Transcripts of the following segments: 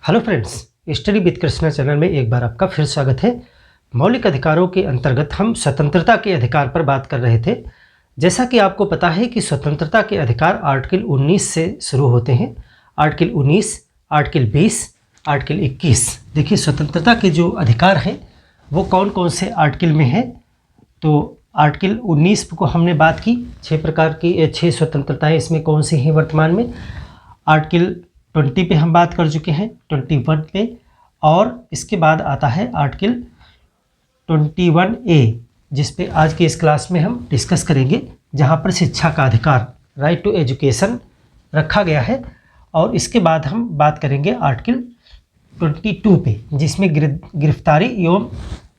Hello friends, study with Krishna channel में एक बार आपका फिर स्वागत है। मौलिक अधिकारों के अंतर्गत हम स्वतंत्रता के अधिकार पर बात कर रहे थे। जैसा कि आपको पता है कि स्वतंत्रता के अधिकार आर्टिकल 19 से शुरू होते हैं। Article 19, article 20, article 21। देखिए, स्वतंत्रता के जो अधिकार हैं वो कौन कौन से आर्टिकल में है। तो आर्टिकल 19 को हमने बात की, 6 प्रकार की 6 स्वतंत्रताएँ इसमें कौन सी हैं वर्तमान में। आर्टिकल 20 पे हम बात कर चुके हैं, 21 पे, और इसके बाद आता है आर्टिकल 21A, जिस पे आज की इस क्लास में हम डिस्कस करेंगे, जहां पर शिक्षा का अधिकार, राइट टू एजुकेशन रखा गया है। और इसके बाद हम बात करेंगे आर्टिकल 22 पे, जिसमें गिरफ्तारी एवं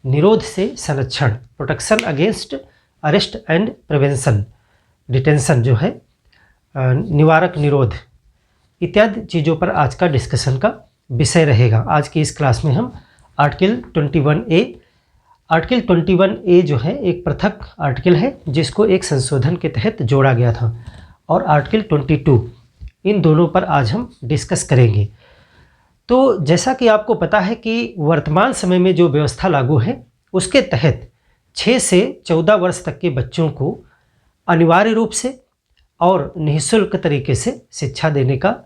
निरोध से संरक्षण, protection against arrest and prevention, detention जो है, निवारक निरोध इत्यादि चीज़ों पर आज का डिस्कशन का विषय रहेगा। आज की इस क्लास में हम आर्टिकल 21A, आर्टिकल 21A जो है एक पृथक आर्टिकल है जिसको एक संशोधन के तहत जोड़ा गया था, और आर्टिकल 22, इन दोनों पर आज हम डिस्कस करेंगे। तो जैसा कि आपको पता है कि वर्तमान समय में जो व्यवस्था लागू है उसके तहत 6 से 14 वर्ष तक के बच्चों को अनिवार्य रूप से और निःशुल्क तरीके से शिक्षा देने का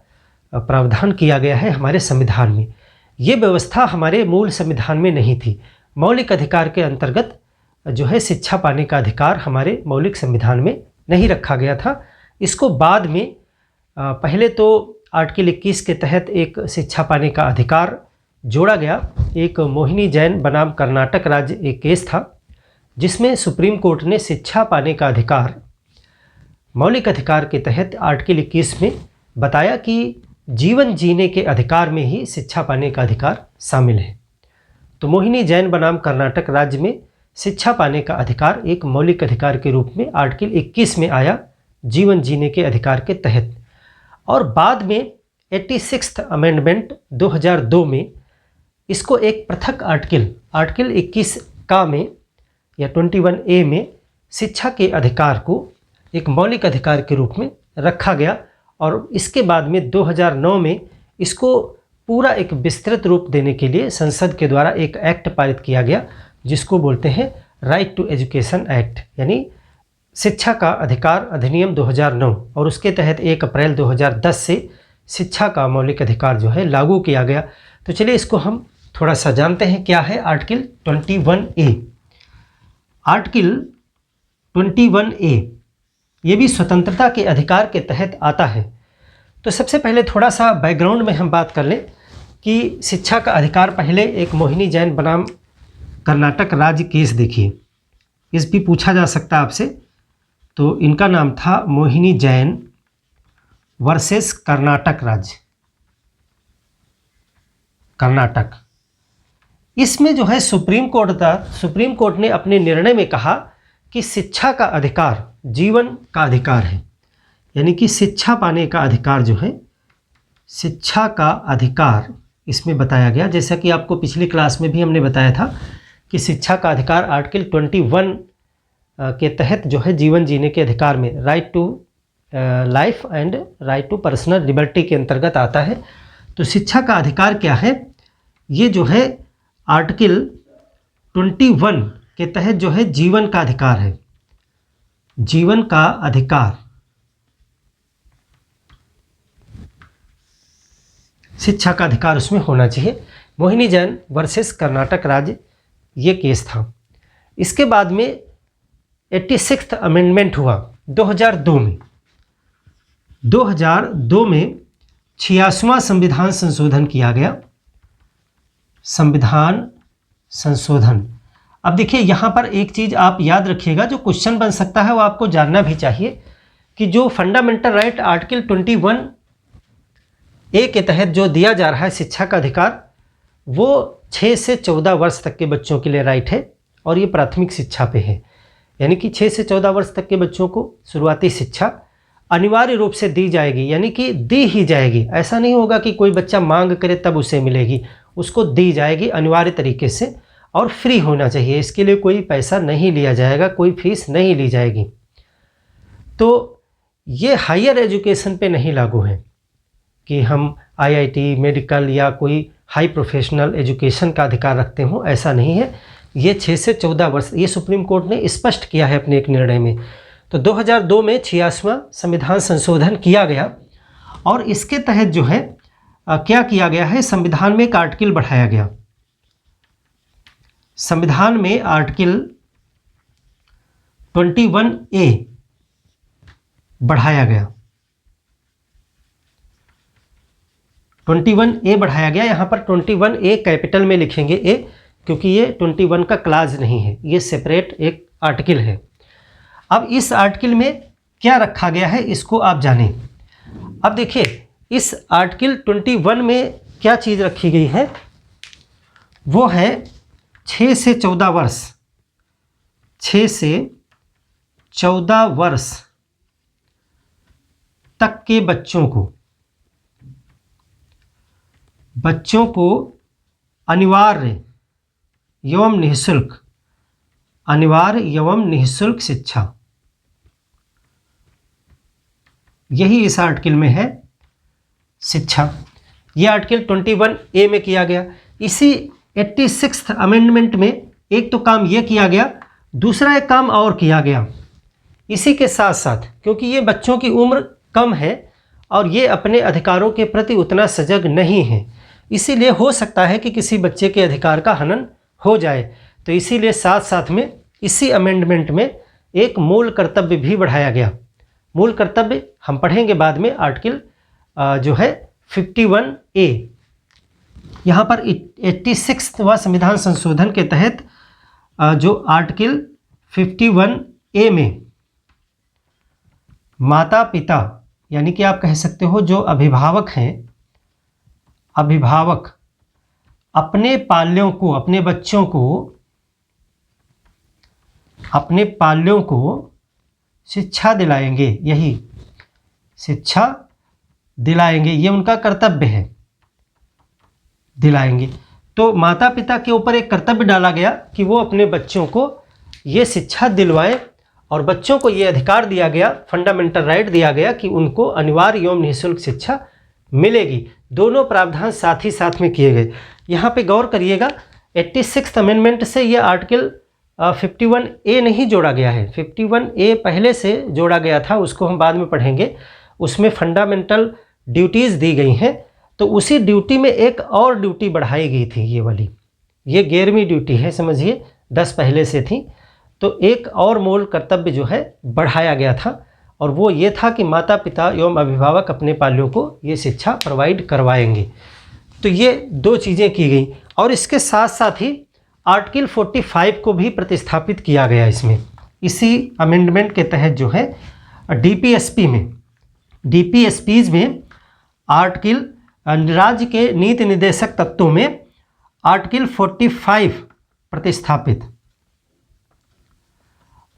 प्रावधान किया गया है हमारे संविधान में। ये व्यवस्था हमारे मूल संविधान में नहीं थी। मौलिक अधिकार के अंतर्गत जो है शिक्षा पाने का अधिकार हमारे मौलिक संविधान में नहीं रखा गया था। इसको बाद में पहले तो आर्टिकल 21 के तहत एक शिक्षा पाने का अधिकार जोड़ा गया। एक मोहिनी जैन बनाम कर्नाटक राज्य एक केस था जिसमें सुप्रीम कोर्ट ने शिक्षा पाने का अधिकार मौलिक अधिकार के तहत आर्टिकल 21 में बताया कि जीवन जीने के अधिकार में ही शिक्षा पाने का अधिकार शामिल है। तो मोहिनी जैन बनाम कर्नाटक राज्य में शिक्षा पाने का अधिकार एक मौलिक अधिकार के रूप में आर्टिकल 21 में आया, जीवन जीने के अधिकार के तहत। और बाद में 86th अमेंडमेंट 2002 में इसको एक पृथक आर्टिकल 21 का में या 21A में शिक्षा के अधिकार को एक मौलिक अधिकार के रूप में रखा गया। और इसके बाद में 2009 में इसको पूरा एक विस्तृत रूप देने के लिए संसद के द्वारा एक एक्ट पारित किया गया जिसको बोलते हैं राइट टू एजुकेशन एक्ट, यानी शिक्षा का अधिकार अधिनियम 2009। और उसके तहत 1 अप्रैल 2010 से शिक्षा का मौलिक अधिकार जो है लागू किया गया। तो चलिए इसको हम थोड़ा सा जानते हैं, क्या है आर्टिकल 21A। आर्टिकल 21A ये भी स्वतंत्रता के अधिकार के तहत आता है। तो सबसे पहले थोड़ा सा बैकग्राउंड में हम बात कर लें कि शिक्षा का अधिकार, पहले एक मोहिनी जैन बनाम कर्नाटक राज्य केस देखिए, इस भी पूछा जा सकता है आपसे। तो इनका नाम था मोहिनी जैन वर्सेस कर्नाटक राज्य, कर्नाटक। इसमें जो है सुप्रीम कोर्ट ने अपने निर्णय में कहा कि शिक्षा का अधिकार जीवन का अधिकार है, यानी कि शिक्षा पाने का अधिकार जो है, शिक्षा का अधिकार इसमें बताया गया। जैसा कि आपको पिछली क्लास में भी हमने बताया था कि शिक्षा का अधिकार आर्टिकल 21 के तहत जो है जीवन जीने के अधिकार में right to life and right to personal liberty के अंतर्गत आता है। तो शिक्षा का अधिकार क्या है, ये जो है आर्टिकल 21 के तहत जो है जीवन का अधिकार है, जीवन का अधिकार। शिक्षा का अधिकार उसमें होना चाहिए। मोहिनी जैन वर्सेस कर्नाटक राज्य ये केस था। इसके बाद में 86th अमेंडमेंट हुआ 2002 में। 2002 में 86वां संविधान संशोधन किया गया, संविधान संशोधन। अब देखिए, यहाँ पर एक चीज़ आप याद रखिएगा, जो क्वेश्चन बन सकता है वो आपको जानना भी चाहिए कि जो फंडामेंटल राइट आर्टिकल 21A के तहत जो दिया जा रहा है शिक्षा का अधिकार, वो 6 से 14 वर्ष तक के बच्चों के लिए राइट है, और ये प्राथमिक शिक्षा पे है। यानी कि 6 से 14 वर्ष तक के बच्चों को शुरुआती शिक्षा अनिवार्य रूप से दी जाएगी, यानी कि दी ही जाएगी। ऐसा नहीं होगा कि कोई बच्चा मांग करे तब उसे मिलेगी, उसको दी जाएगी अनिवार्य तरीके से, और फ्री होना चाहिए। इसके लिए कोई पैसा नहीं लिया जाएगा, कोई फीस नहीं ली जाएगी। तो ये हायर एजुकेशन पे नहीं लागू है कि हम आईआईटी, मेडिकल या कोई हाई प्रोफेशनल एजुकेशन का अधिकार रखते हों, ऐसा नहीं है। ये 6 से 14 वर्ष, ये सुप्रीम कोर्ट ने स्पष्ट किया है अपने एक निर्णय में। तो 2002 में 86वां संविधान संशोधन किया गया और इसके तहत जो है क्या किया गया है, संविधान में एक आर्टिकल बढ़ाया गया। संविधान में आर्टिकल 21A बढ़ाया गया। 21A बढ़ाया गया। यहाँ पर 21A कैपिटल में लिखेंगे ए, क्योंकि ये 21 का क्लाज नहीं है, ये सेपरेट एक आर्टिकल है। अब इस आर्टिकल में क्या रखा गया है इसको आप जानें। अब देखिए इस आर्टिकल 21 में क्या चीज़ रखी गई है, वो है 6 से 14 वर्ष, 6 से 14 वर्ष तक के बच्चों को अनिवार्य एवं निःशुल्क शिक्षा, यही इस आर्टिकल में है, शिक्षा। यह आर्टिकल 21A में किया गया। इसी 86th अमेंडमेंट में एक तो काम यह किया गया, दूसरा एक काम और किया गया इसी के साथ साथ, क्योंकि ये बच्चों की उम्र कम है और ये अपने अधिकारों के प्रति उतना सजग नहीं है, इसीलिए हो सकता है कि किसी बच्चे के अधिकार का हनन हो जाए। तो इसीलिए साथ साथ में इसी अमेंडमेंट में एक मूल कर्तव्य भी बढ़ाया गया। मूल कर्तव्य हम पढ़ेंगे बाद में, आर्टिकल जो है 51A। यहाँ पर 86वां संविधान संशोधन के तहत जो आर्टिकल 51A में माता पिता, यानी कि आप कह सकते हो जो अभिभावक हैं, अभिभावक अपने पाल्यों को, अपने बच्चों को, अपने पाल्यों को शिक्षा दिलाएंगे, यही शिक्षा दिलाएंगे, ये उनका कर्तव्य है, दिलाएंगे। तो माता पिता के ऊपर एक कर्तव्य डाला गया कि वो अपने बच्चों को ये शिक्षा दिलवाएं और बच्चों को ये अधिकार दिया गया, फंडामेंटल राइट दिया गया कि उनको अनिवार्य एवं निःशुल्क शिक्षा मिलेगी। दोनों प्रावधान साथ ही साथ में किए गए। यहाँ पे गौर करिएगा, 86th अमेंडमेंट से ये आर्टिकल 51A नहीं जोड़ा गया है। 51A पहले से जोड़ा गया था, उसको हम बाद में पढ़ेंगे। उसमें फंडामेंटल ड्यूटीज़ दी गई हैं, तो उसी ड्यूटी में एक और ड्यूटी बढ़ाई गई थी, ये वाली, ये 11वीं ड्यूटी है, समझिए 10 पहले से थी। तो एक और मूल कर्तव्य जो है बढ़ाया गया था, और वो ये था कि माता पिता एवं अभिभावक अपने पाल्यों को ये शिक्षा प्रोवाइड करवाएंगे। तो ये दो चीज़ें की गई, और इसके साथ साथ ही आर्टिकल 45 को भी प्रतिस्थापित किया गया इसमें। इसी अमेंडमेंट के तहत जो है डीपीएसपीज में आर्टिकल, राज्य के नीति निर्देशक तत्वों में आर्टिकल 45 प्रतिस्थापित,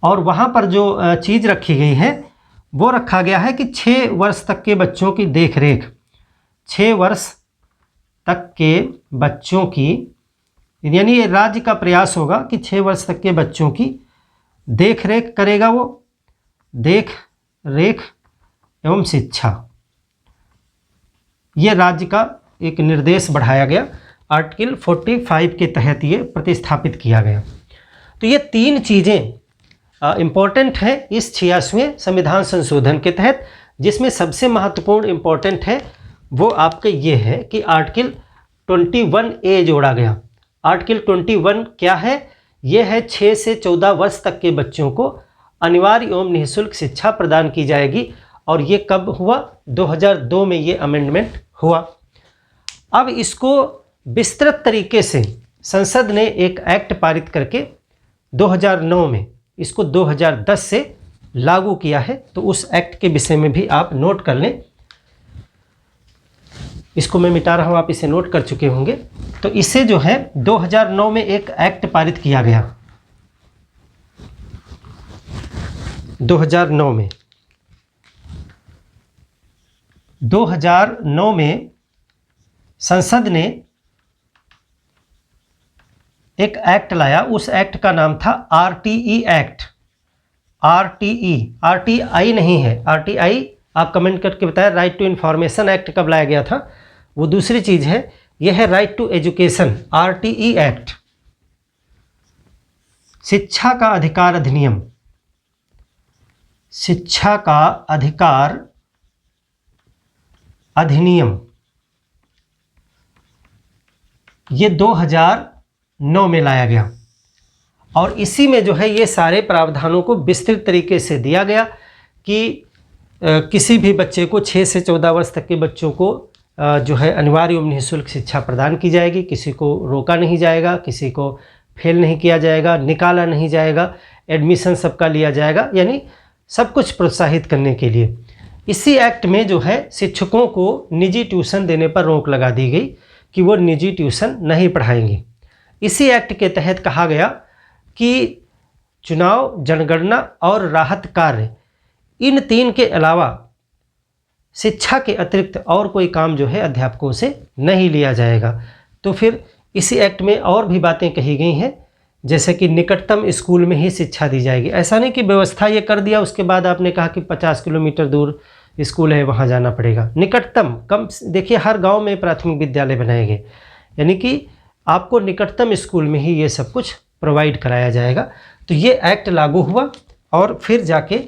और वहाँ पर जो चीज़ रखी गई है वो रखा गया है कि 6 वर्ष तक के बच्चों की देखरेख, 6 वर्ष तक के बच्चों की, यानी ये राज्य का प्रयास होगा कि 6 वर्ष तक के बच्चों की देख रेख करेगा, वो देख रेख एवं शिक्षा, ये राज्य का एक निर्देश बढ़ाया गया। आर्टिकल 45 के तहत ये प्रतिस्थापित किया गया। तो ये 3 चीज़ें इम्पॉर्टेंट है इस 86वें संविधान संशोधन के तहत, जिसमें सबसे महत्वपूर्ण इम्पॉर्टेंट है वो आपका ये है कि आर्टिकल 21A जोड़ा गया। आर्टिकल 21 क्या है? ये है 6 से 14 वर्ष तक के बच्चों को अनिवार्य एवं निःशुल्क शिक्षा प्रदान की जाएगी, और ये कब हुआ? 2002 में ये अमेंडमेंट हुआ। अब इसको विस्तृत तरीके से संसद ने एक एक्ट पारित करके 2009 में इसको 2010 से लागू किया है। तो उस एक्ट के विषय में भी आप नोट कर लें। इसको मैं मिटा रहा हूँ, आप इसे नोट कर चुके होंगे। तो इसे जो है 2009 में एक एक्ट पारित किया गया। 2009 में संसद ने एक एक्ट लाया। उस एक्ट का नाम था RTE एक्ट। RTI नहीं है। RTI आप कमेंट करके बताएं। राइट टू इन्फॉर्मेशन एक्ट कब लाया गया था? वो दूसरी चीज़ है। यह है right to education, RTE act, शिक्षा का अधिकार अधिनियम, शिक्षा का अधिकार अधिनियम, ये 2009 में लाया गया और इसी में जो है ये सारे प्रावधानों को विस्तृत तरीके से दिया गया कि किसी भी बच्चे को 6 से 14 वर्ष तक के बच्चों को जो है अनिवार्य एवं निःशुल्क शिक्षा प्रदान की जाएगी। किसी को रोका नहीं जाएगा, किसी को फेल नहीं किया जाएगा, निकाला नहीं जाएगा, एडमिशन सबका लिया जाएगा, यानी सब कुछ प्रोत्साहित करने के लिए। इसी एक्ट में जो है शिक्षकों को निजी ट्यूशन देने पर रोक लगा दी गई कि वो निजी ट्यूशन नहीं पढ़ाएंगे। इसी एक्ट के तहत कहा गया कि चुनाव, जनगणना और राहत कार्य, इन 3 के अलावा शिक्षा के अतिरिक्त और कोई काम जो है अध्यापकों से नहीं लिया जाएगा। तो फिर इसी एक्ट में और भी बातें कही गई हैं, जैसे कि निकटतम स्कूल में ही शिक्षा दी जाएगी। ऐसा नहीं कि व्यवस्था ये कर दिया उसके बाद आपने कहा कि 50 किलोमीटर दूर स्कूल है वहाँ जाना पड़ेगा। निकटतम, कम, देखिए हर गांव में प्राथमिक विद्यालय बनाए गए, यानी कि आपको निकटतम स्कूल में ही ये सब कुछ प्रोवाइड कराया जाएगा। तो ये एक्ट लागू हुआ और फिर जाके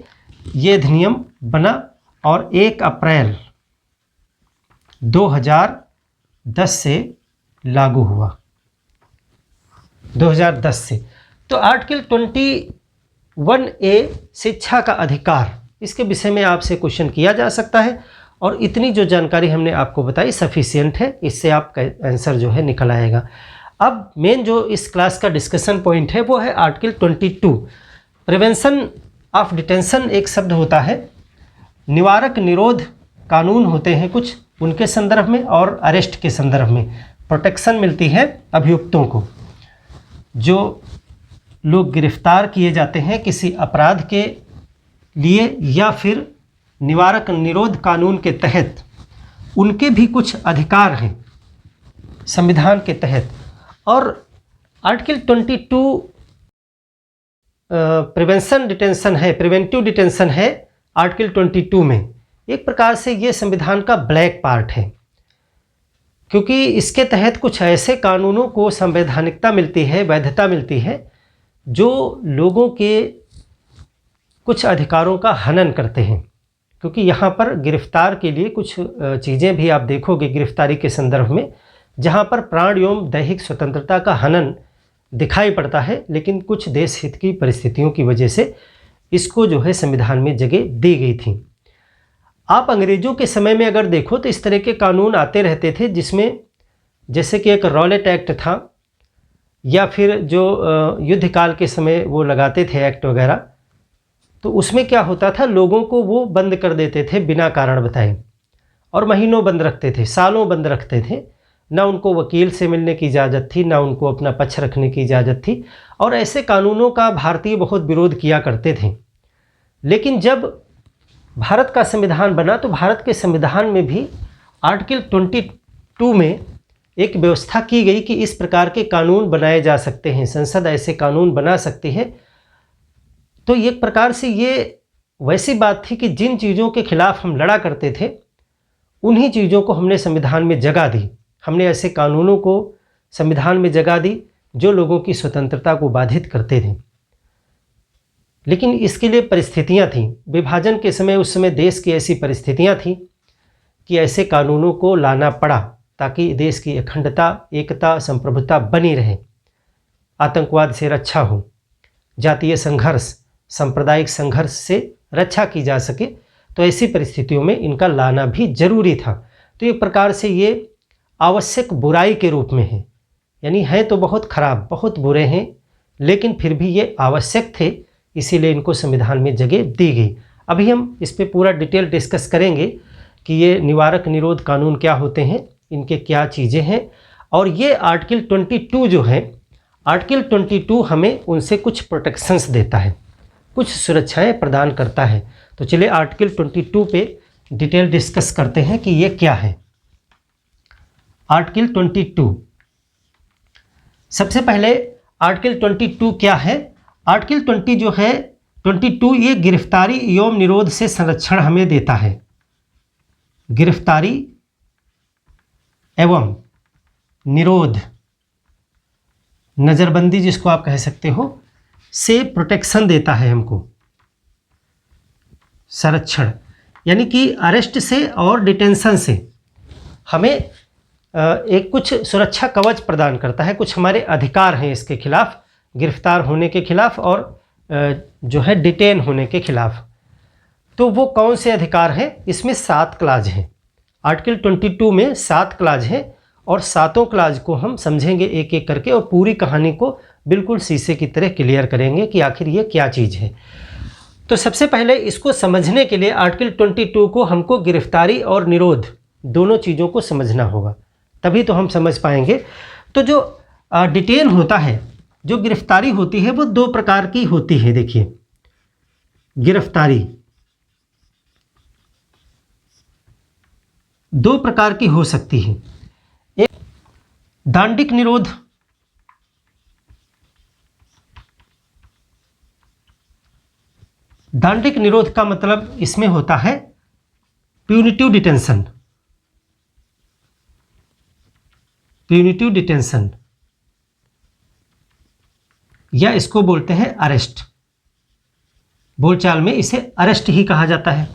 ये अधिनियम बना और 1 अप्रैल 2010 से लागू हुआ, 2010 से। तो आर्टिकल 21A शिक्षा का अधिकार, इसके विषय में आपसे क्वेश्चन किया जा सकता है और इतनी जो जानकारी हमने आपको बताई सफिशिएंट है, इससे आपका आंसर जो है निकल आएगा। अब मेन जो इस क्लास का डिस्कशन पॉइंट है वो है आर्टिकल 22, प्रिवेंशन ऑफ डिटेंशन। एक शब्द होता है, निवारक निरोध कानून होते हैं कुछ, उनके संदर्भ में और अरेस्ट के संदर्भ में प्रोटेक्शन मिलती है अभियुक्तों को। जो लोग गिरफ्तार किए जाते हैं किसी अपराध के लिए या फिर निवारक निरोध कानून के तहत, उनके भी कुछ अधिकार हैं संविधान के तहत। और आर्टिकल 22 प्रिवेंशन डिटेंशन है, प्रिवेंटिव डिटेंशन है आर्टिकल 22 में। एक प्रकार से ये संविधान का ब्लैक पार्ट है, क्योंकि इसके तहत कुछ ऐसे कानूनों को संवैधानिकता मिलती है, वैधता मिलती है, जो लोगों के कुछ अधिकारों का हनन करते हैं। क्योंकि यहाँ पर गिरफ्तार के लिए कुछ चीज़ें भी आप देखोगे गिरफ्तारी के संदर्भ में, जहाँ पर प्राण एवं दैहिक स्वतंत्रता का हनन दिखाई पड़ता है, लेकिन कुछ देश हित की परिस्थितियों की वजह से इसको जो है संविधान में जगह दी गई थी। आप अंग्रेज़ों के समय में अगर देखो तो इस तरह के कानून आते रहते थे, जिसमें जैसे कि एक रॉलेट एक्ट था, या फिर जो युद्ध काल के समय वो लगाते थे एक्ट वगैरह, तो उसमें क्या होता था, लोगों को वो बंद कर देते थे बिना कारण बताए और महीनों बंद रखते थे, सालों बंद रखते थे। ना उनको वकील से मिलने की इजाज़त थी, ना उनको अपना पक्ष रखने की इजाज़त थी, और ऐसे कानूनों का भारतीय बहुत विरोध किया करते थे। लेकिन जब भारत का संविधान बना तो भारत के संविधान में भी आर्टिकल 22 में एक व्यवस्था की गई कि इस प्रकार के कानून बनाए जा सकते हैं, संसद ऐसे कानून बना सकती है। तो एक प्रकार से ये वैसी बात थी कि जिन चीज़ों के खिलाफ हम लड़ा करते थे उन्हीं चीज़ों को हमने संविधान में जगह दी। हमने ऐसे कानूनों को संविधान में जगह दी जो लोगों की स्वतंत्रता को बाधित करते थे। लेकिन इसके लिए परिस्थितियां थीं। विभाजन के समय उस समय देश की ऐसी परिस्थितियां थीं कि ऐसे कानूनों को लाना पड़ा ताकि देश की अखंडता, एकता, संप्रभुता बनी रहे, आतंकवाद से रक्षा हो, जातीय संघर्ष, सांप्रदायिक संघर्ष से रक्षा की जा सके। तो ऐसी परिस्थितियों में इनका लाना भी जरूरी था। तो एक प्रकार से ये आवश्यक बुराई के रूप में है, यानी हैं तो बहुत खराब, बहुत बुरे हैं, लेकिन फिर भी ये आवश्यक थे, इसीलिए इनको संविधान में जगह दी गई। अभी हम इस पे पूरा डिटेल डिस्कस करेंगे कि ये निवारक निरोध कानून क्या होते हैं, इनके क्या चीज़ें हैं, और ये आर्टिकल 22 जो है, आर्टिकल 22 हमें उनसे कुछ प्रोटेक्शंस देता है, कुछ सुरक्षाएं प्रदान करता है। तो चलिए आर्टिकल 22 पे डिटेल डिस्कस करते हैं कि ये क्या है। आर्टिकल 22, सबसे पहले आर्टिकल 22 क्या है। आर्टिकल 20 जो है 22 ये गिरफ्तारी एवं निरोध से संरक्षण हमें देता है। गिरफ्तारी एवं निरोध, नज़रबंदी जिसको आप कह सकते हो, से प्रोटेक्शन देता है हमको, संरक्षण, यानी कि अरेस्ट से और डिटेंशन से हमें एक कुछ सुरक्षा कवच प्रदान करता है, कुछ हमारे अधिकार हैं इसके खिलाफ, गिरफ्तार होने के खिलाफ और जो है डिटेन होने के खिलाफ। तो वो कौन से अधिकार हैं? इसमें 7 क्लाज हैं। आर्टिकल 22 में 7 क्लाज हैं और सातों क्लाज को हम समझेंगे एक एक करके और पूरी कहानी को बिल्कुल शीशे की तरह क्लियर करेंगे कि आखिर ये क्या चीज़ है। तो सबसे पहले इसको समझने के लिए आर्टिकल 22 को हमको गिरफ्तारी और निरोध दोनों चीज़ों को समझना होगा, तभी तो हम समझ पाएंगे। तो जो डिटेन होता है, जो गिरफ्तारी होती है, वो 2 प्रकार की होती है। देखिए, गिरफ्तारी 2 प्रकार की हो सकती है। एक दांडिक निरोध, दांडिक निरोध का मतलब इसमें होता है प्यूनिटिव डिटेंशन, प्यूनिटिव डिटेंशन, या इसको बोलते हैं अरेस्ट। बोलचाल में इसे अरेस्ट ही कहा जाता है।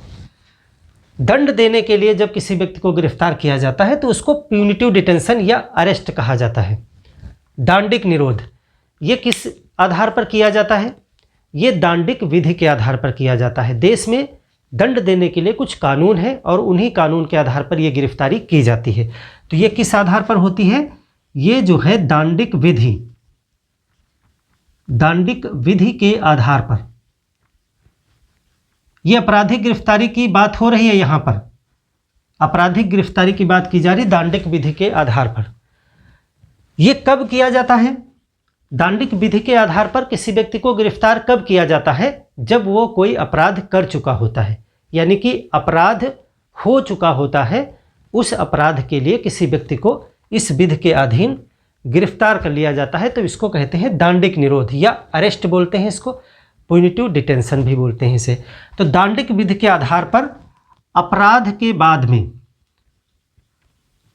दंड देने के लिए जब किसी व्यक्ति को गिरफ्तार किया जाता है तो उसको प्यूनिटिव डिटेंशन या अरेस्ट कहा जाता है। दांडिक निरोध ये किस आधार पर किया जाता है? ये दांडिक विधि के आधार पर किया जाता है। देश में दंड देने के लिए कुछ कानून है और उन्हीं कानून के आधार पर यह गिरफ्तारी की जाती है। तो ये किस आधार पर होती है? ये जो है दांडिक विधि, दांडिक विधि के आधार पर। यह आपराधिक गिरफ्तारी की बात हो रही है, यहां पर आपराधिक गिरफ्तारी की बात की जा रही दांडिक विधि के आधार पर। यह कब किया जाता है? दांडिक विधि के आधार पर किसी व्यक्ति को गिरफ्तार कब किया जाता है? जब वो कोई अपराध कर चुका होता है, यानी कि अपराध हो चुका होता है। उस अपराध के लिए किसी व्यक्ति को इस विधि के अधीन गिरफ्तार कर लिया जाता है, तो इसको कहते हैं दांडिक निरोध या अरेस्ट बोलते हैं, इसको प्यूनिटिव डिटेंशन भी बोलते हैं इसे। तो दांडिक विधि के आधार पर अपराध के बाद में,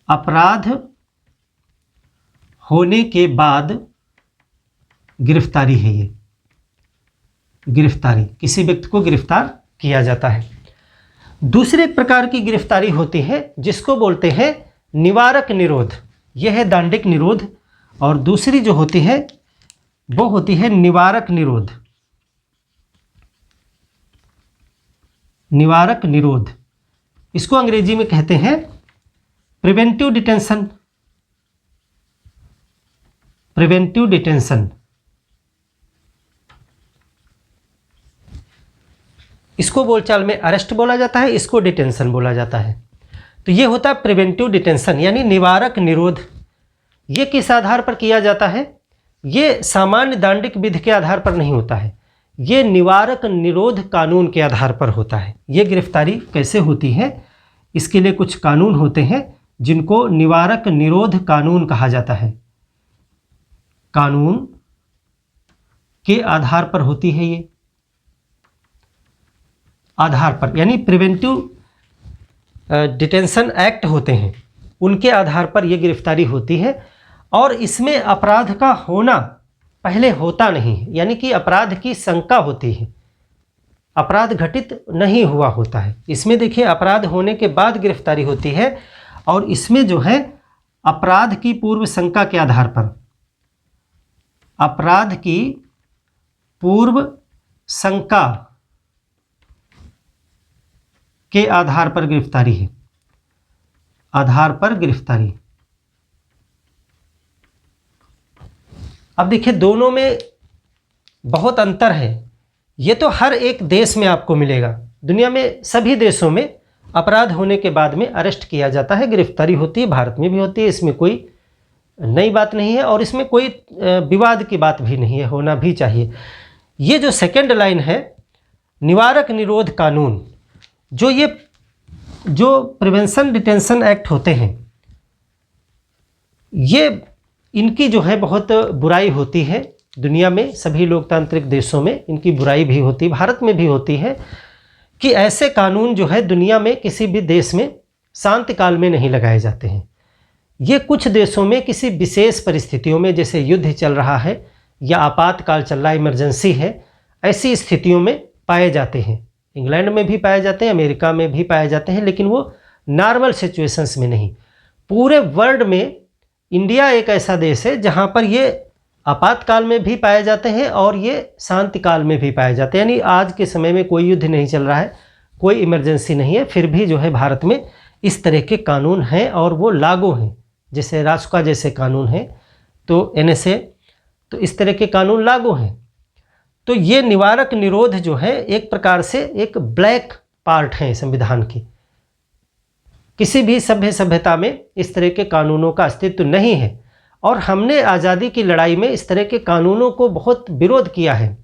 अपराध होने के बाद गिरफ्तारी है। ये गिरफ्तारी, किसी व्यक्ति को गिरफ्तार किया जाता है। दूसरे प्रकार की गिरफ्तारी होती है जिसको बोलते हैं निवारक निरोध। यह है दांडिक निरोध, और दूसरी जो होती है वो होती है निवारक निरोध। निवारक निरोध, इसको अंग्रेजी में कहते हैं प्रिवेंटिव डिटेंशन, प्रिवेंटिव डिटेंशन। इसको बोलचाल में अरेस्ट बोला जाता है, इसको डिटेंशन बोला जाता है। तो ये होता है प्रिवेंटिव डिटेंशन यानी निवारक निरोध। ये किस आधार पर किया जाता है? ये सामान्य दांडिक विधि के आधार पर नहीं होता है, ये निवारक निरोध कानून के आधार पर होता है। ये गिरफ्तारी कैसे होती है? इसके लिए कुछ कानून होते हैं जिनको निवारक निरोध कानून कहा जाता है। कानून के आधार पर होती है ये, आधार पर, यानी प्रिवेंटिव डिटेंशन एक्ट होते हैं, उनके आधार पर यह गिरफ्तारी होती है। और इसमें अपराध का होना पहले होता नहीं है, यानी कि अपराध की शंका होती है, अपराध घटित नहीं हुआ होता है। इसमें देखिए अपराध होने के बाद गिरफ्तारी होती है, और इसमें जो है अपराध की पूर्व शंका के आधार पर, अपराध की पूर्व शंका के आधार पर गिरफ्तारी है, आधार पर गिरफ्तारी। अब देखिए दोनों में बहुत अंतर है। ये तो हर एक देश में आपको मिलेगा, दुनिया में सभी देशों में अपराध होने के बाद में अरेस्ट किया जाता है, गिरफ्तारी होती है, भारत में भी होती है। इसमें कोई नई बात नहीं है और इसमें कोई विवाद की बात भी नहीं है, होना भी चाहिए। ये जो सेकंड लाइन है निवारक निरोध कानून, जो प्रिवेंशन डिटेंशन एक्ट होते हैं, ये इनकी जो है बहुत बुराई होती है दुनिया में, सभी लोकतांत्रिक देशों में इनकी बुराई भी होती है, भारत में भी होती है, कि ऐसे कानून जो है दुनिया में किसी भी देश में शांति काल में नहीं लगाए जाते हैं। ये कुछ देशों में किसी विशेष परिस्थितियों में, जैसे युद्ध चल रहा है या आपातकाल चल रहा है, इमरजेंसी है, ऐसी स्थितियों में पाए जाते हैं। इंग्लैंड में भी पाए जाते हैं, अमेरिका में भी पाए जाते हैं, लेकिन वो नॉर्मल सिचुएशंस में नहीं। पूरे वर्ल्ड में इंडिया एक ऐसा देश है जहाँ पर ये आपातकाल में भी पाए जाते हैं और ये शांति काल में भी पाए जाते हैं। यानी आज के समय में कोई युद्ध नहीं चल रहा है, कोई इमरजेंसी नहीं है, फिर भी जो है भारत में इस तरह के कानून हैं और वो लागू हैं। जैसे रासुका जैसे कानून हैं, तो NSA, तो इस तरह के कानून लागू हैं। तो ये निवारक निरोध जो है एक प्रकार से एक ब्लैक पार्ट है संविधान की। किसी भी सभ्यता में इस तरह के कानूनों का अस्तित्व नहीं है और हमने आज़ादी की लड़ाई में इस तरह के कानूनों को बहुत विरोध किया है।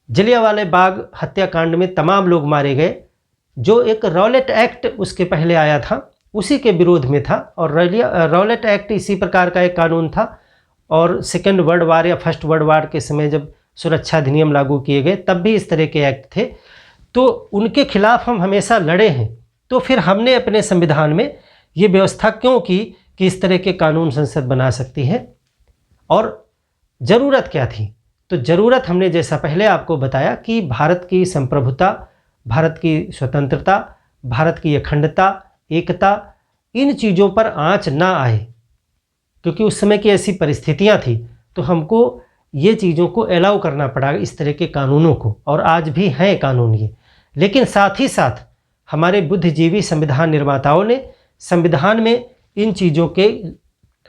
जलियांवाला बाग हत्याकांड में तमाम लोग मारे गए, जो एक रॉलेट एक्ट उसके पहले आया था उसी के विरोध में था। और रॉलेट एक्ट इसी प्रकार का एक कानून था। और सेकेंड वर्ल्ड वार या फर्स्ट वर्ल्ड वार के समय जब सुरक्षा अधिनियम लागू किए गए तब भी इस तरह के एक्ट थे, तो उनके खिलाफ हम हमेशा लड़े हैं। तो फिर हमने अपने संविधान में ये व्यवस्था क्यों की कि इस तरह के कानून संसद बना सकती है, और ज़रूरत क्या थी? तो ज़रूरत हमने जैसा पहले आपको बताया कि भारत की संप्रभुता, भारत की स्वतंत्रता, भारत की अखंडता, एकता, इन चीज़ों पर आँच ना आए, क्योंकि उस समय की ऐसी परिस्थितियाँ थी। तो हमको ये चीज़ों को अलाउ करना पड़ा, इस तरह के कानूनों को, और आज भी हैं कानून ये। लेकिन साथ ही साथ हमारे बुद्धिजीवी संविधान निर्माताओं ने संविधान में इन चीज़ों के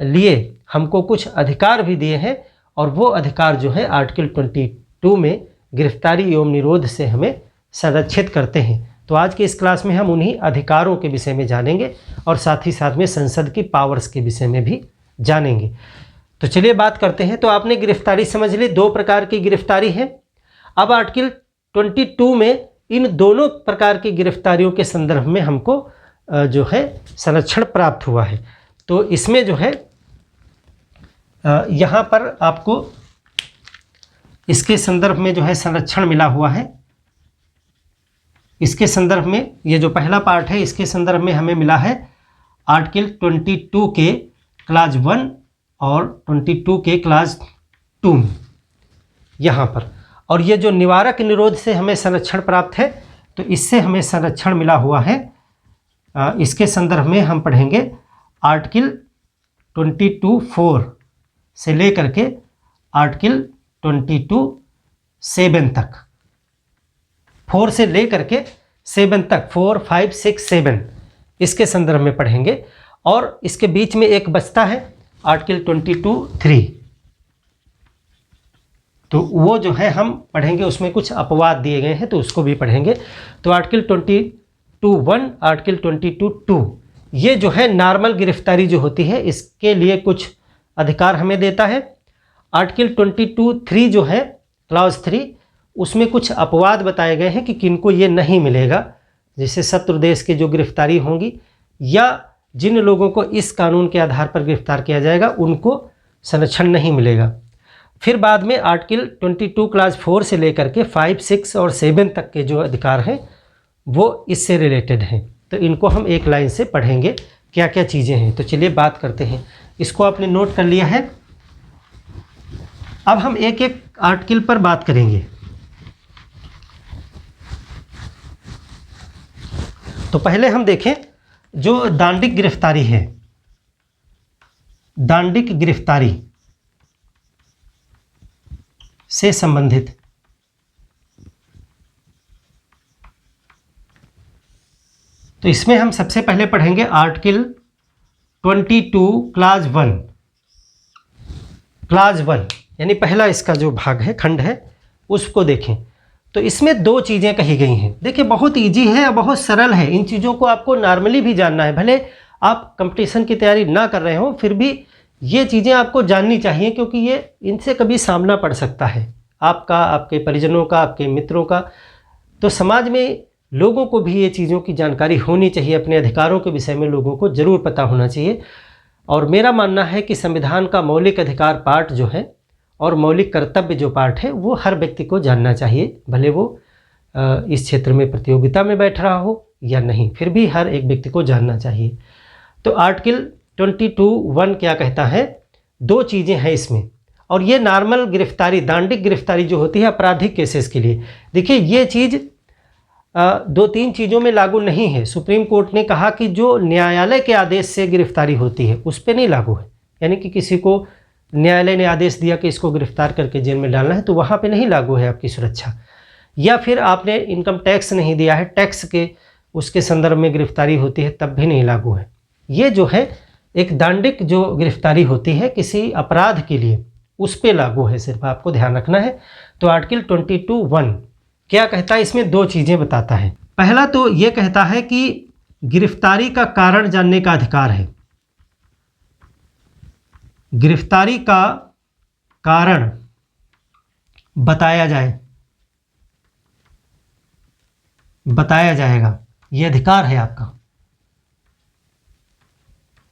लिए हमको कुछ अधिकार भी दिए हैं, और वो अधिकार जो है आर्टिकल 22 में गिरफ्तारी एवं निरोध से हमें संरक्षित करते हैं। तो आज के इस क्लास में हम उन्हीं अधिकारों के विषय में जानेंगे और साथ ही साथ में संसद की पावर्स के विषय में भी जानेंगे। तो चलिए बात करते हैं। तो आपने गिरफ्तारी समझ ली, दो प्रकार की गिरफ्तारी है। अब आर्टिकल 22 में इन दोनों प्रकार की गिरफ्तारियों के संदर्भ में हमको जो है संरक्षण प्राप्त हुआ है। तो इसमें जो है यहाँ पर आपको इसके संदर्भ में जो है संरक्षण मिला हुआ है। इसके संदर्भ में ये जो पहला पार्ट है, इसके संदर्भ में हमें मिला है आर्टिकल 22 के क्लास 1 और 22 के क्लास 2 में यहाँ पर। और ये जो निवारक निरोध से हमें संरक्षण प्राप्त है, तो इससे हमें संरक्षण मिला हुआ है। इसके संदर्भ में हम पढ़ेंगे आर्टिकल 22(4) से लेकर के आर्टिकल 22(7) तक, 4 से लेकर के 7 तक, 4, 5, 6, 7 इसके संदर्भ में पढ़ेंगे। और इसके बीच में एक बचता है आर्टिकल 22(3), तो वो जो है हम पढ़ेंगे, उसमें कुछ अपवाद दिए गए हैं तो उसको भी पढ़ेंगे। तो आर्टिकल 22(1), आर्टिकल 22(2) ये जो है नॉर्मल गिरफ्तारी जो होती है, इसके लिए कुछ अधिकार हमें देता है। आर्टिकल 22(3) जो है क्लॉज 3, उसमें कुछ अपवाद बताए गए हैं कि किनको ये नहीं मिलेगा। जैसे शत्रु देश की जो गिरफ्तारी होंगी या जिन लोगों को इस कानून के आधार पर गिरफ्तार किया जाएगा उनको संरक्षण नहीं मिलेगा। फिर बाद में आर्टिकल 22 क्लास 4 से लेकर के 5, 6 और 7 तक के जो अधिकार हैं वो इससे रिलेटेड हैं। तो इनको हम एक लाइन से पढ़ेंगे क्या क्या चीज़ें हैं। तो चलिए बात करते हैं। इसको आपने नोट कर लिया है। अब हम एक एक आर्टिकल पर बात करेंगे। तो पहले हम देखें जो दांडिक गिरफ्तारी है, दांडिक गिरफ्तारी से संबंधित तो इसमें हम सबसे पहले पढ़ेंगे आर्टिकल 22 क्लास 1। क्लास 1 यानी पहला इसका जो भाग है, खंड है, उसको देखें। तो इसमें दो चीज़ें कही गई हैं। देखिए बहुत इजी है और बहुत सरल है। इन चीज़ों को आपको नॉर्मली भी जानना है, भले आप कंपटीशन की तैयारी ना कर रहे हो, फिर भी ये चीज़ें आपको जाननी चाहिए, क्योंकि ये इनसे कभी सामना पड़ सकता है आपका, आपके परिजनों का, आपके मित्रों का। तो समाज में लोगों को भी ये चीज़ों की जानकारी होनी चाहिए। अपने अधिकारों के विषय में लोगों को ज़रूर पता होना चाहिए। और मेरा मानना है कि संविधान का मौलिक अधिकार पार्ट जो है और मौलिक कर्तव्य जो पार्ट है वो हर व्यक्ति को जानना चाहिए, भले वो इस क्षेत्र में प्रतियोगिता में बैठ रहा हो या नहीं, फिर भी हर एक व्यक्ति को जानना चाहिए। तो आर्टिकल 22(1) क्या कहता है, दो चीज़ें हैं इसमें, और ये नॉर्मल गिरफ्तारी, दांडिक गिरफ्तारी जो होती है आपराधिक केसेस के लिए, देखिए ये चीज़ दो तीन चीज़ों में लागू नहीं है। सुप्रीम कोर्ट ने कहा कि जो न्यायालय के आदेश से गिरफ्तारी होती है उस पर नहीं लागू है, यानी कि किसी को न्यायालय ने आदेश दिया कि इसको गिरफ्तार करके जेल में डालना है तो वहाँ पे नहीं लागू है आपकी सुरक्षा, या फिर आपने इनकम टैक्स नहीं दिया है, टैक्स के उसके संदर्भ में गिरफ्तारी होती है तब भी नहीं लागू है। ये जो है एक दांडिक जो गिरफ्तारी होती है किसी अपराध के लिए उस पर लागू है, सिर्फ आपको ध्यान रखना है। तो आर्टिकल 22(1) क्या कहता है, इसमें दो चीज़ें बताता है। पहला तो ये कहता है कि गिरफ्तारी का कारण जानने का अधिकार है, गिरफ्तारी का कारण बताया जाएगा, ये अधिकार है आपका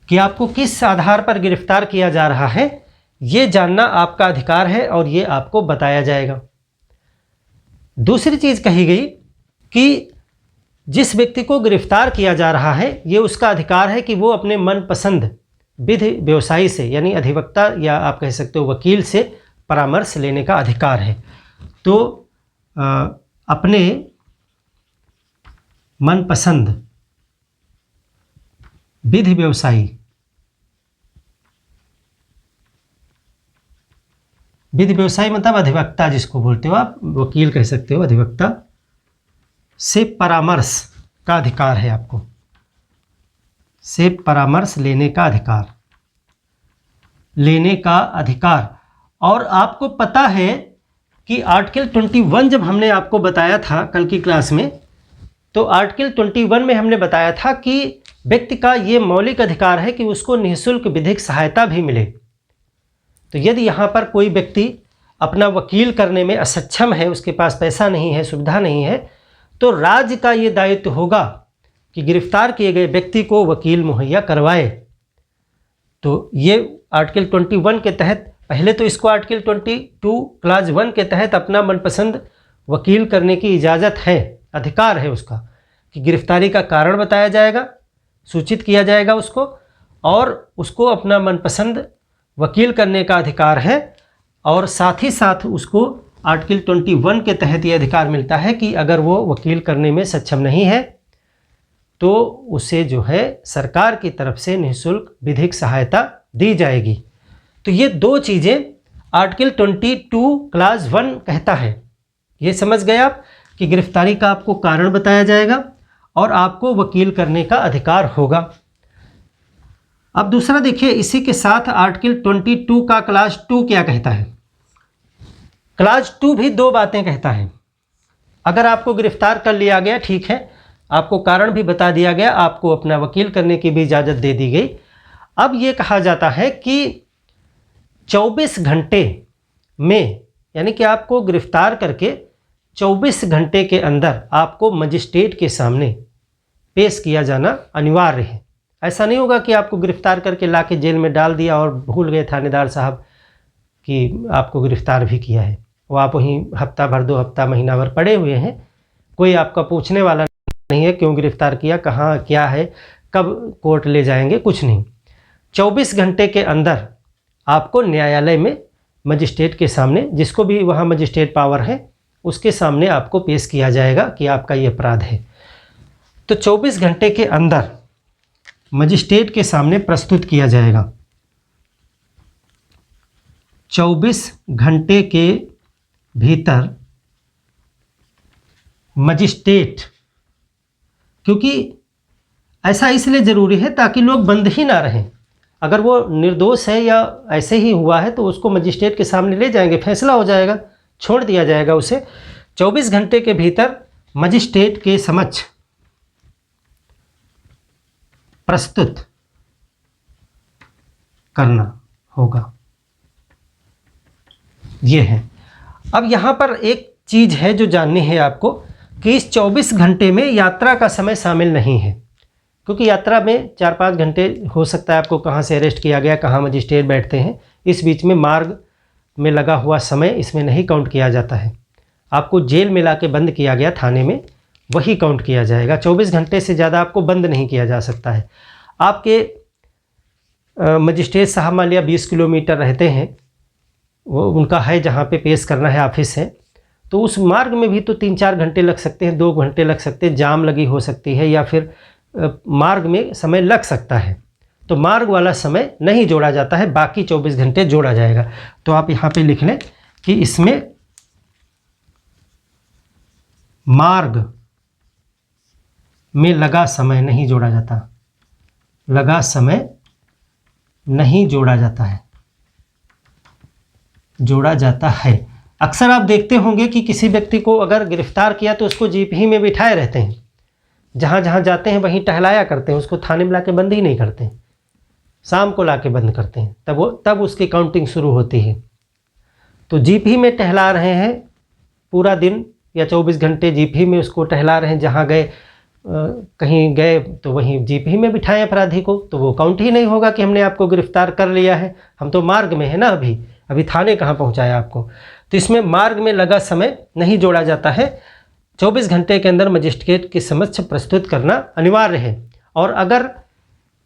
कि आपको किस आधार पर गिरफ्तार किया जा रहा है, ये जानना आपका अधिकार है और ये आपको बताया जाएगा। दूसरी चीज़ कही गई कि जिस व्यक्ति को गिरफ्तार किया जा रहा है ये उसका अधिकार है कि वो अपने मनपसंद विधि व्यवसायी से, यानी अधिवक्ता या आप कह सकते हो वकील से परामर्श लेने का अधिकार है। तो अपने मनपसंद विधि व्यवसायी, विधि व्यवसायी मतलब अधिवक्ता जिसको बोलते हो आप, वकील कह सकते हो, अधिवक्ता से परामर्श का अधिकार है आपको, से परामर्श लेने का अधिकार। और आपको पता है कि आर्टिकल 21 जब हमने आपको बताया था कल की क्लास में, तो आर्टिकल 21 में हमने बताया था कि व्यक्ति का ये मौलिक अधिकार है कि उसको निःशुल्क विधिक सहायता भी मिले। तो यदि यहाँ पर कोई व्यक्ति अपना वकील करने में असक्षम है, उसके पास पैसा नहीं है, सुविधा नहीं है, तो राज्य का ये दायित्व होगा कि गिरफ्तार किए गए व्यक्ति को वकील मुहैया करवाए। तो ये आर्टिकल 21 के तहत, पहले तो इसको आर्टिकल 22 क्लास 1 के तहत अपना मनपसंद वकील करने की इजाज़त है, अधिकार है उसका, कि गिरफ्तारी का कारण बताया जाएगा, सूचित किया जाएगा उसको, और उसको अपना मनपसंद वकील करने का अधिकार है। और साथ ही साथ उसको आर्टिकल 21 के तहत ये अधिकार मिलता है कि अगर वो वकील करने में सक्षम नहीं है तो उसे जो है सरकार की तरफ से निःशुल्क विधिक सहायता दी जाएगी। तो ये दो चीज़ें आर्टिकल 22 क्लास 1 कहता है। ये समझ गए आप कि गिरफ्तारी का आपको कारण बताया जाएगा और आपको वकील करने का अधिकार होगा। अब दूसरा देखिए, इसी के साथ आर्टिकल 22 का क्लास 2 क्या कहता है। क्लास 2 भी दो बातें कहता है। अगर आपको गिरफ्तार कर लिया गया, ठीक है, आपको कारण भी बता दिया गया, आपको अपना वकील करने की भी इजाज़त दे दी गई। अब ये कहा जाता है कि 24 घंटे में, यानी कि आपको गिरफ्तार करके 24 घंटे के अंदर आपको मजिस्ट्रेट के सामने पेश किया जाना अनिवार्य है। ऐसा नहीं होगा कि आपको गिरफ्तार करके ला के जेल में डाल दिया और भूल गए थानेदार साहब कि आपको गिरफ्तार भी किया है, वो आप वहीं हफ्ता भर, 2 हफ्ता, महीना भर पड़े हुए हैं, कोई आपका पूछने वाला नहीं है क्यों गिरफ्तार किया, कहाँ क्या है, कब कोर्ट ले जाएंगे, कुछ नहीं। 24 घंटे के अंदर आपको न्यायालय में मजिस्ट्रेट के सामने, जिसको भी वहाँ मजिस्ट्रेट पावर है, उसके सामने आपको पेश किया जाएगा कि आपका ये अपराध है। तो 24 घंटे के अंदर मजिस्ट्रेट के सामने प्रस्तुत किया जाएगा। 24 घंटे के भीतर मजिस्ट्रेट, क्योंकि ऐसा इसलिए ज़रूरी है ताकि लोग बंद ही ना रहें। अगर वो निर्दोष है या ऐसे ही हुआ है तो उसको मजिस्ट्रेट के सामने ले जाएंगे, फैसला हो जाएगा, छोड़ दिया जाएगा उसे। 24 घंटे के भीतर मजिस्ट्रेट के समक्ष प्रस्तुत करना होगा, ये है। अब यहाँ पर एक चीज़ है जो जाननी है आपको कि इस 24 घंटे में यात्रा का समय शामिल नहीं है, क्योंकि यात्रा में 4-5 घंटे हो सकता है आपको कहाँ से अरेस्ट किया गया, कहाँ मजिस्ट्रेट बैठते हैं, इस बीच में मार्ग में लगा हुआ समय इसमें नहीं काउंट किया जाता है। आपको जेल में लाके बंद किया गया थाने में, वही काउंट किया जाएगा। 24 घंटे से ज़्यादा आपको बंद नहीं किया जा सकता है। आपके मजिस्ट्रेट साहब मान लिया 20 किलोमीटर रहते हैं, वो उनका है जहाँ पे पेश करना है ऑफिस है, तो उस मार्ग में भी तो 3-4 घंटे लग सकते हैं, 2 घंटे लग सकते हैं, जाम लगी हो सकती है या फिर मार्ग में समय लग सकता है। तो मार्ग वाला समय नहीं जोड़ा जाता है, बाकी 24 घंटे जोड़ा जाएगा। तो आप यहाँ पे लिख लें कि इसमें मार्ग में लगा समय नहीं जोड़ा जाता, लगा समय नहीं जोड़ा जाता है, जोड़ा जाता है। अक्सर आप देखते होंगे कि किसी व्यक्ति को अगर गिरफ्तार किया तो उसको जीप ही में बिठाए रहते हैं, जहाँ जहाँ जाते हैं वहीं टहलाया करते हैं, उसको थाने में ला के बंद ही नहीं करते हैं, शाम को ला के बंद करते हैं, तब उसकी काउंटिंग शुरू होती है। तो जीप ही में टहला रहे हैं पूरा दिन या 24 घंटे जीप ही में उसको टहला रहे हैं, जहाँ गए कहीं गए तो वहीं जीप ही में बिठाएं अपराधी को, तो वो काउंट ही नहीं होगा कि हमने आपको गिरफ्तार कर लिया है, हम तो मार्ग में है ना, अभी थाने कहाँ पहुँचाया आपको। तो इसमें मार्ग में लगा समय नहीं जोड़ा जाता है, 24 घंटे के अंदर मजिस्ट्रेट के समक्ष प्रस्तुत करना अनिवार्य है, और अगर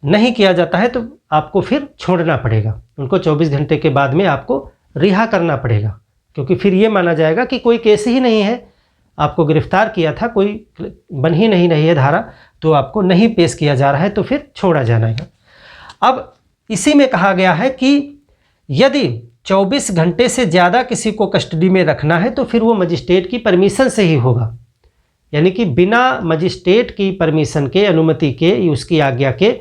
नहीं किया जाता है तो आपको फिर छोड़ना पड़ेगा, उनको 24 घंटे के बाद में आपको रिहा करना पड़ेगा, क्योंकि फिर ये माना जाएगा कि कोई केस ही नहीं है, आपको गिरफ्तार किया था, कोई बन ही नहीं रही है धारा, तो आपको नहीं पेश किया जा रहा है, तो फिर छोड़ा जाएगा। अब इसी में कहा गया है कि यदि 24 घंटे से ज़्यादा किसी को कस्टडी में रखना है तो फिर वो मजिस्ट्रेट की परमिशन से ही होगा, यानी कि बिना मजिस्ट्रेट की परमिशन के, अनुमति के, उसकी आज्ञा के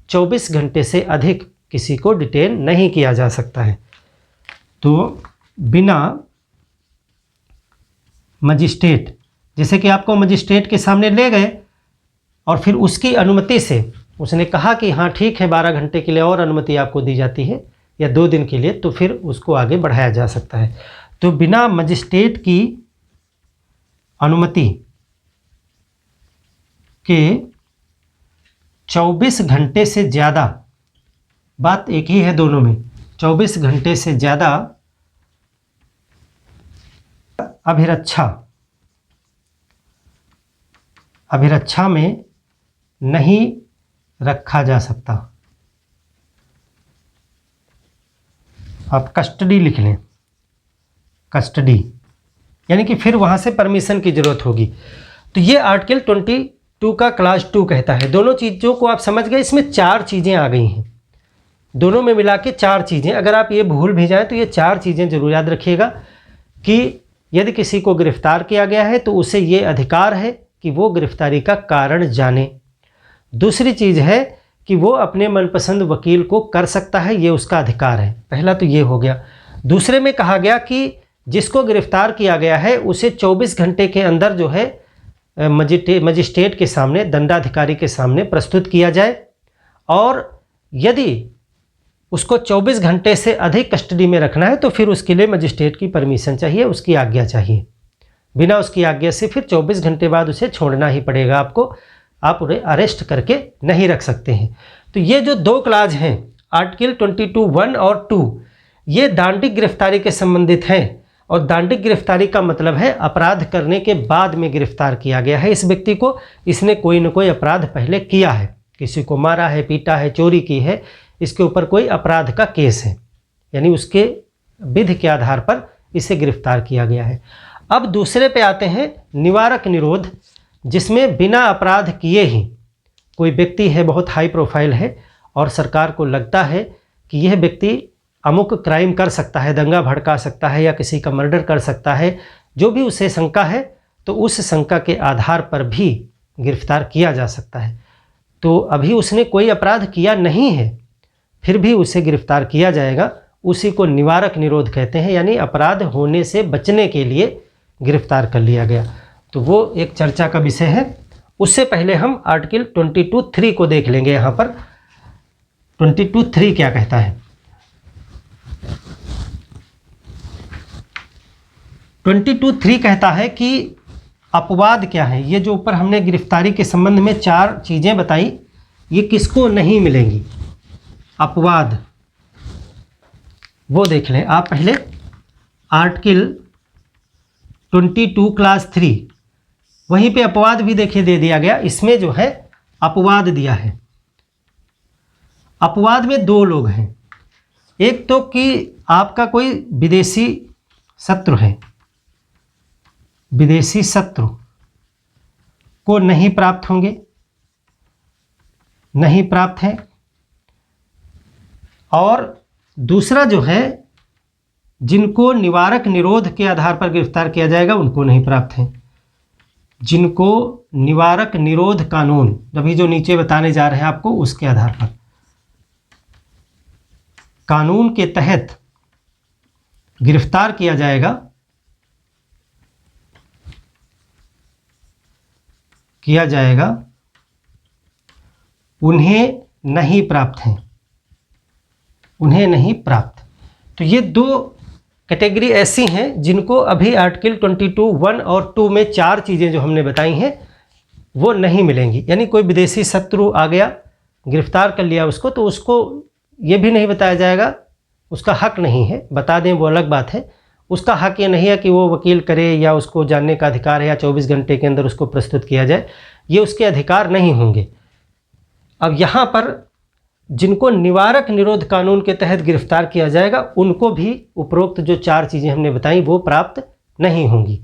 24 घंटे से अधिक किसी को डिटेन नहीं किया जा सकता है। तो बिना मजिस्ट्रेट, जैसे कि आपको मजिस्ट्रेट के सामने ले गए और फिर उसकी अनुमति से उसने कहा कि हाँ ठीक है 12 घंटे के लिए और अनुमति आपको दी जाती है या 2 दिन के लिए, तो फिर उसको आगे बढ़ाया जा सकता है। तो बिना मजिस्ट्रेट की अनुमति के 24 घंटे से ज़्यादा, बात एक ही है दोनों में, 24 घंटे से ज़्यादा अभिरक्षा में नहीं रखा जा सकता। आप कस्टडी लिख लें, कस्टडी, यानी कि फिर वहाँ से परमिशन की ज़रूरत होगी। तो ये आर्टिकल 22 का क्लास 2 कहता है। दोनों चीज़ों को आप समझ गए, इसमें 4 चीज़ें आ गई हैं, दोनों में मिला के 4 चीज़ें। अगर आप ये भूल भी जाएँ तो ये 4 चीज़ें ज़रूर याद रखिएगा कि यदि किसी को गिरफ्तार किया गया है तो उसे ये अधिकार है कि वो गिरफ्तारी का कारण जाने। दूसरी चीज़ है कि वो अपने मनपसंद वकील को कर सकता है, ये उसका अधिकार है। पहला तो ये हो गया। दूसरे में कहा गया कि जिसको गिरफ्तार किया गया है उसे 24 घंटे के अंदर जो है मजिस्ट्रेट के सामने, दंडाधिकारी के सामने प्रस्तुत किया जाए, और यदि उसको 24 घंटे से अधिक कस्टडी में रखना है तो फिर उसके लिए मजिस्ट्रेट की परमिशन चाहिए, उसकी आज्ञा चाहिए। बिना उसकी आज्ञा से फिर 24 घंटे बाद उसे छोड़ना ही पड़ेगा आपको, आप उन्हें अरेस्ट करके नहीं रख सकते हैं। तो ये जो 2 क्लाज हैं आर्टिकल 22(1) और 2, ये दांडिक गिरफ्तारी के संबंधित हैं, और दांडिक गिरफ्तारी का मतलब है अपराध करने के बाद में गिरफ्तार किया गया है इस व्यक्ति को, इसने कोई न कोई अपराध पहले किया है, किसी को मारा है, पीटा है, चोरी की है, इसके ऊपर कोई अपराध का केस है, यानी उसके विधि के आधार पर इसे गिरफ्तार किया गया है। अब दूसरे पे आते हैं निवारक निरोध, जिसमें बिना अपराध किए ही कोई व्यक्ति है, बहुत हाई प्रोफाइल है, और सरकार को लगता है कि यह व्यक्ति अमुक क्राइम कर सकता है, दंगा भड़का सकता है या किसी का मर्डर कर सकता है, जो भी उसे शंका है, तो उस शंका के आधार पर भी गिरफ्तार किया जा सकता है। तो अभी उसने कोई अपराध किया नहीं है, फिर भी उसे गिरफ्तार किया जाएगा, उसी को निवारक निरोध कहते हैं, यानी अपराध होने से बचने के लिए गिरफ्तार कर लिया गया। तो वो एक चर्चा का विषय है। उससे पहले हम आर्टिकल 22(3) को देख लेंगे। यहाँ पर 22(3) क्या कहता है। 22(3) कहता है कि अपवाद क्या है। ये जो ऊपर हमने गिरफ्तारी के संबंध में 4 चीज़ें बताई, ये किसको नहीं मिलेंगी, अपवाद, वो देख लें आप पहले। आर्टिकल 22 क्लास 3, वहीं पे अपवाद भी देखिए दे दिया गया। इसमें जो है अपवाद दिया है, अपवाद में दो लोग हैं। एक तो कि आपका कोई विदेशी शत्रु है, विदेशी शत्रु को नहीं प्राप्त होंगे, नहीं प्राप्त है। और दूसरा जो है, जिनको निवारक निरोध के आधार पर गिरफ्तार किया जाएगा उनको नहीं प्राप्त है। जिनको निवारक निरोध कानून, अभी जो नीचे बताने जा रहे हैं आपको, उसके आधार पर कानून के तहत गिरफ्तार किया जाएगा, उन्हें नहीं प्राप्त है, उन्हें नहीं प्राप्त। तो ये दो कैटेगरी ऐसी हैं जिनको अभी आर्टिकल 22(1) और 2 में 4 चीज़ें जो हमने बताई हैं वो नहीं मिलेंगी। यानी कोई विदेशी शत्रु आ गया, गिरफ्तार कर लिया उसको, तो उसको ये भी नहीं बताया जाएगा, उसका हक नहीं है, बता दें वो अलग बात है। उसका हक ये नहीं है कि वो वकील करे या उसको जानने का अधिकार है या 24 घंटे के अंदर उसको प्रस्तुत किया जाए, ये उसके अधिकार नहीं होंगे। अब यहाँ पर जिनको निवारक निरोध कानून के तहत गिरफ्तार किया जाएगा उनको भी उपरोक्त जो 4 चीज़ें हमने बताई वो प्राप्त नहीं होंगी।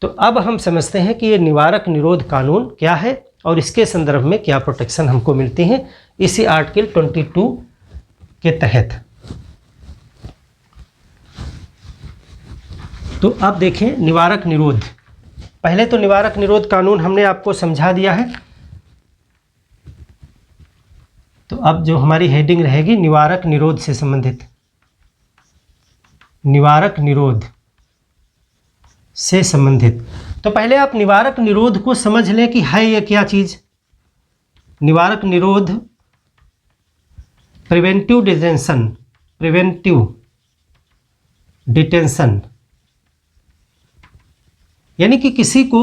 तो अब हम समझते हैं कि ये निवारक निरोध कानून क्या है और इसके संदर्भ में क्या प्रोटेक्शन हमको मिलती हैं इसी आर्टिकल 22 के तहत। तो अब देखें निवारक निरोध। पहले तो निवारक निरोध कानून हमने आपको समझा दिया है, तो अब जो हमारी हेडिंग रहेगी निवारक निरोध से संबंधित, निवारक निरोध से संबंधित। तो पहले आप निवारक निरोध को समझ लें कि है ये क्या चीज़। निवारक निरोध प्रिवेंटिव डिटेंशन, प्रिवेंटिव डिटेंशन यानी कि किसी को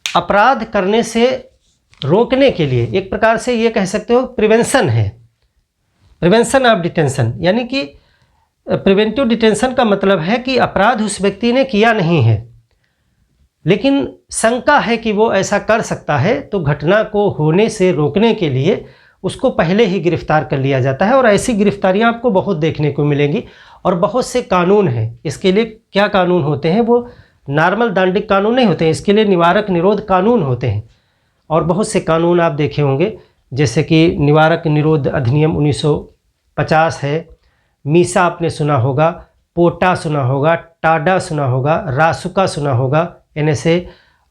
अपराध करने से रोकने के लिए, एक प्रकार से ये कह सकते हो प्रिवेंशन है, प्रिवेंशन ऑफ डिटेंशन। यानी कि प्रिवेंटिव डिटेंशन का मतलब है कि अपराध उस व्यक्ति ने किया नहीं है लेकिन शंका है कि वो ऐसा कर सकता है, तो घटना को होने से रोकने के लिए उसको पहले ही गिरफ्तार कर लिया जाता है। और ऐसी गिरफ्तारियां आपको बहुत देखने को मिलेंगी और बहुत से कानून हैं इसके लिए। क्या कानून होते हैं? वो नॉर्मल दांडिक कानून नहीं होते हैं, इसके लिए निवारक निरोध कानून होते हैं। और बहुत से कानून आप देखे होंगे, जैसे कि निवारक निरोध अधिनियम 1950 है, मीसा आपने सुना होगा, पोटा सुना होगा, टाडा सुना होगा, रासुका सुना होगा, NSA,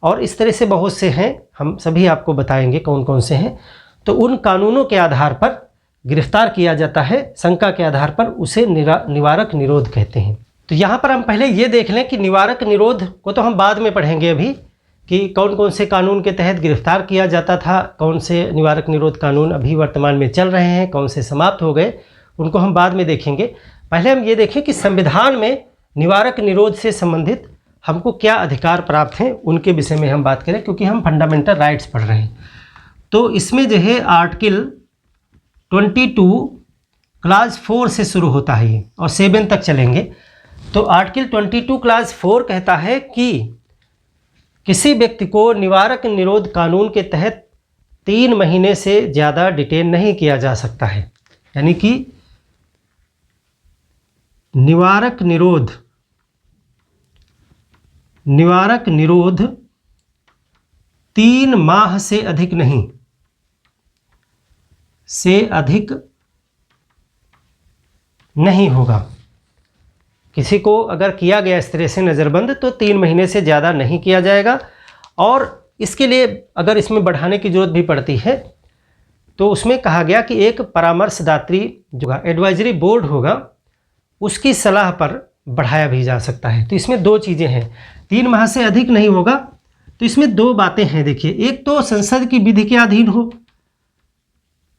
और इस तरह से बहुत से हैं, हम सभी आपको बताएंगे कौन कौन से हैं। तो उन कानूनों के आधार पर गिरफ्तार किया जाता है, शंका के आधार पर, उसे निवारक निरोध कहते हैं। तो यहाँ पर हम पहले ये देख लें कि निवारक निरोध को तो हम बाद में पढ़ेंगे अभी, कि कौन कौन से कानून के तहत गिरफ्तार किया जाता था, कौन से निवारक निरोध कानून अभी वर्तमान में चल रहे हैं, कौन से समाप्त हो गए, उनको हम बाद में देखेंगे। पहले हम ये देखें कि संविधान में निवारक निरोध से संबंधित हमको क्या अधिकार प्राप्त हैं, उनके विषय में हम बात करें, क्योंकि हम फंडामेंटल राइट्स पढ़ रहे हैं। तो इसमें जो है आर्टिकल 22 क्लास 4 से शुरू होता है ये, और 7 तक चलेंगे। तो आर्टिकल 22 क्लास 4 कहता है कि किसी व्यक्ति को निवारक निरोध कानून के तहत 3 महीने से ज़्यादा डिटेन नहीं किया जा सकता है। यानी कि निवारक निरोध 3 माह से अधिक नहीं होगा। किसी को अगर किया गया इस तरह से नज़रबंद, तो 3 महीने से ज़्यादा नहीं किया जाएगा। और इसके लिए अगर इसमें बढ़ाने की ज़रूरत भी पड़ती है तो उसमें कहा गया कि एक परामर्शदात्री जो एडवाइजरी बोर्ड होगा उसकी सलाह पर बढ़ाया भी जा सकता है। तो इसमें 2 चीज़ें हैं, 3 माह से अधिक नहीं होगा। तो इसमें 2 बातें हैं। देखिए, एक तो संसद की विधि के अधीन हो,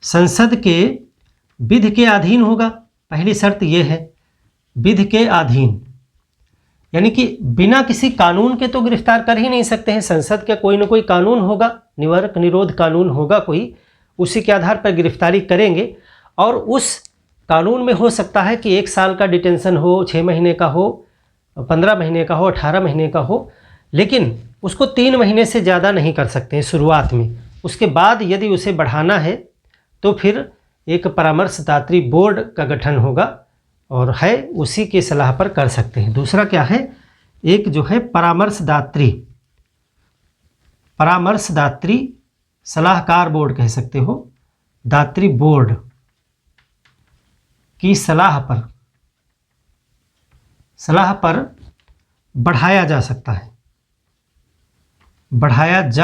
संसद के विधि के अधीन होगा, पहली शर्त यह है, विधि के अधीन। यानी कि बिना किसी कानून के तो गिरफ्तार कर ही नहीं सकते हैं। संसद का कोई ना कोई कानून होगा, निवारक निरोध कानून होगा कोई, उसी के आधार पर गिरफ्तारी करेंगे। और उस कानून में हो सकता है कि 1 साल का डिटेंशन हो, 6 महीने का हो, 15 महीने का हो, 18 महीने का हो, लेकिन उसको 3 महीने से ज़्यादा नहीं कर सकते हैं शुरुआत में। उसके बाद यदि उसे बढ़ाना है तो फिर एक परामर्शदात्री बोर्ड का गठन होगा और है उसी की सलाह पर कर सकते हैं। दूसरा क्या है, एक जो है परामर्शदात्री सलाहकार बोर्ड कह सकते हो, दात्री बोर्ड की सलाह पर बढ़ाया जा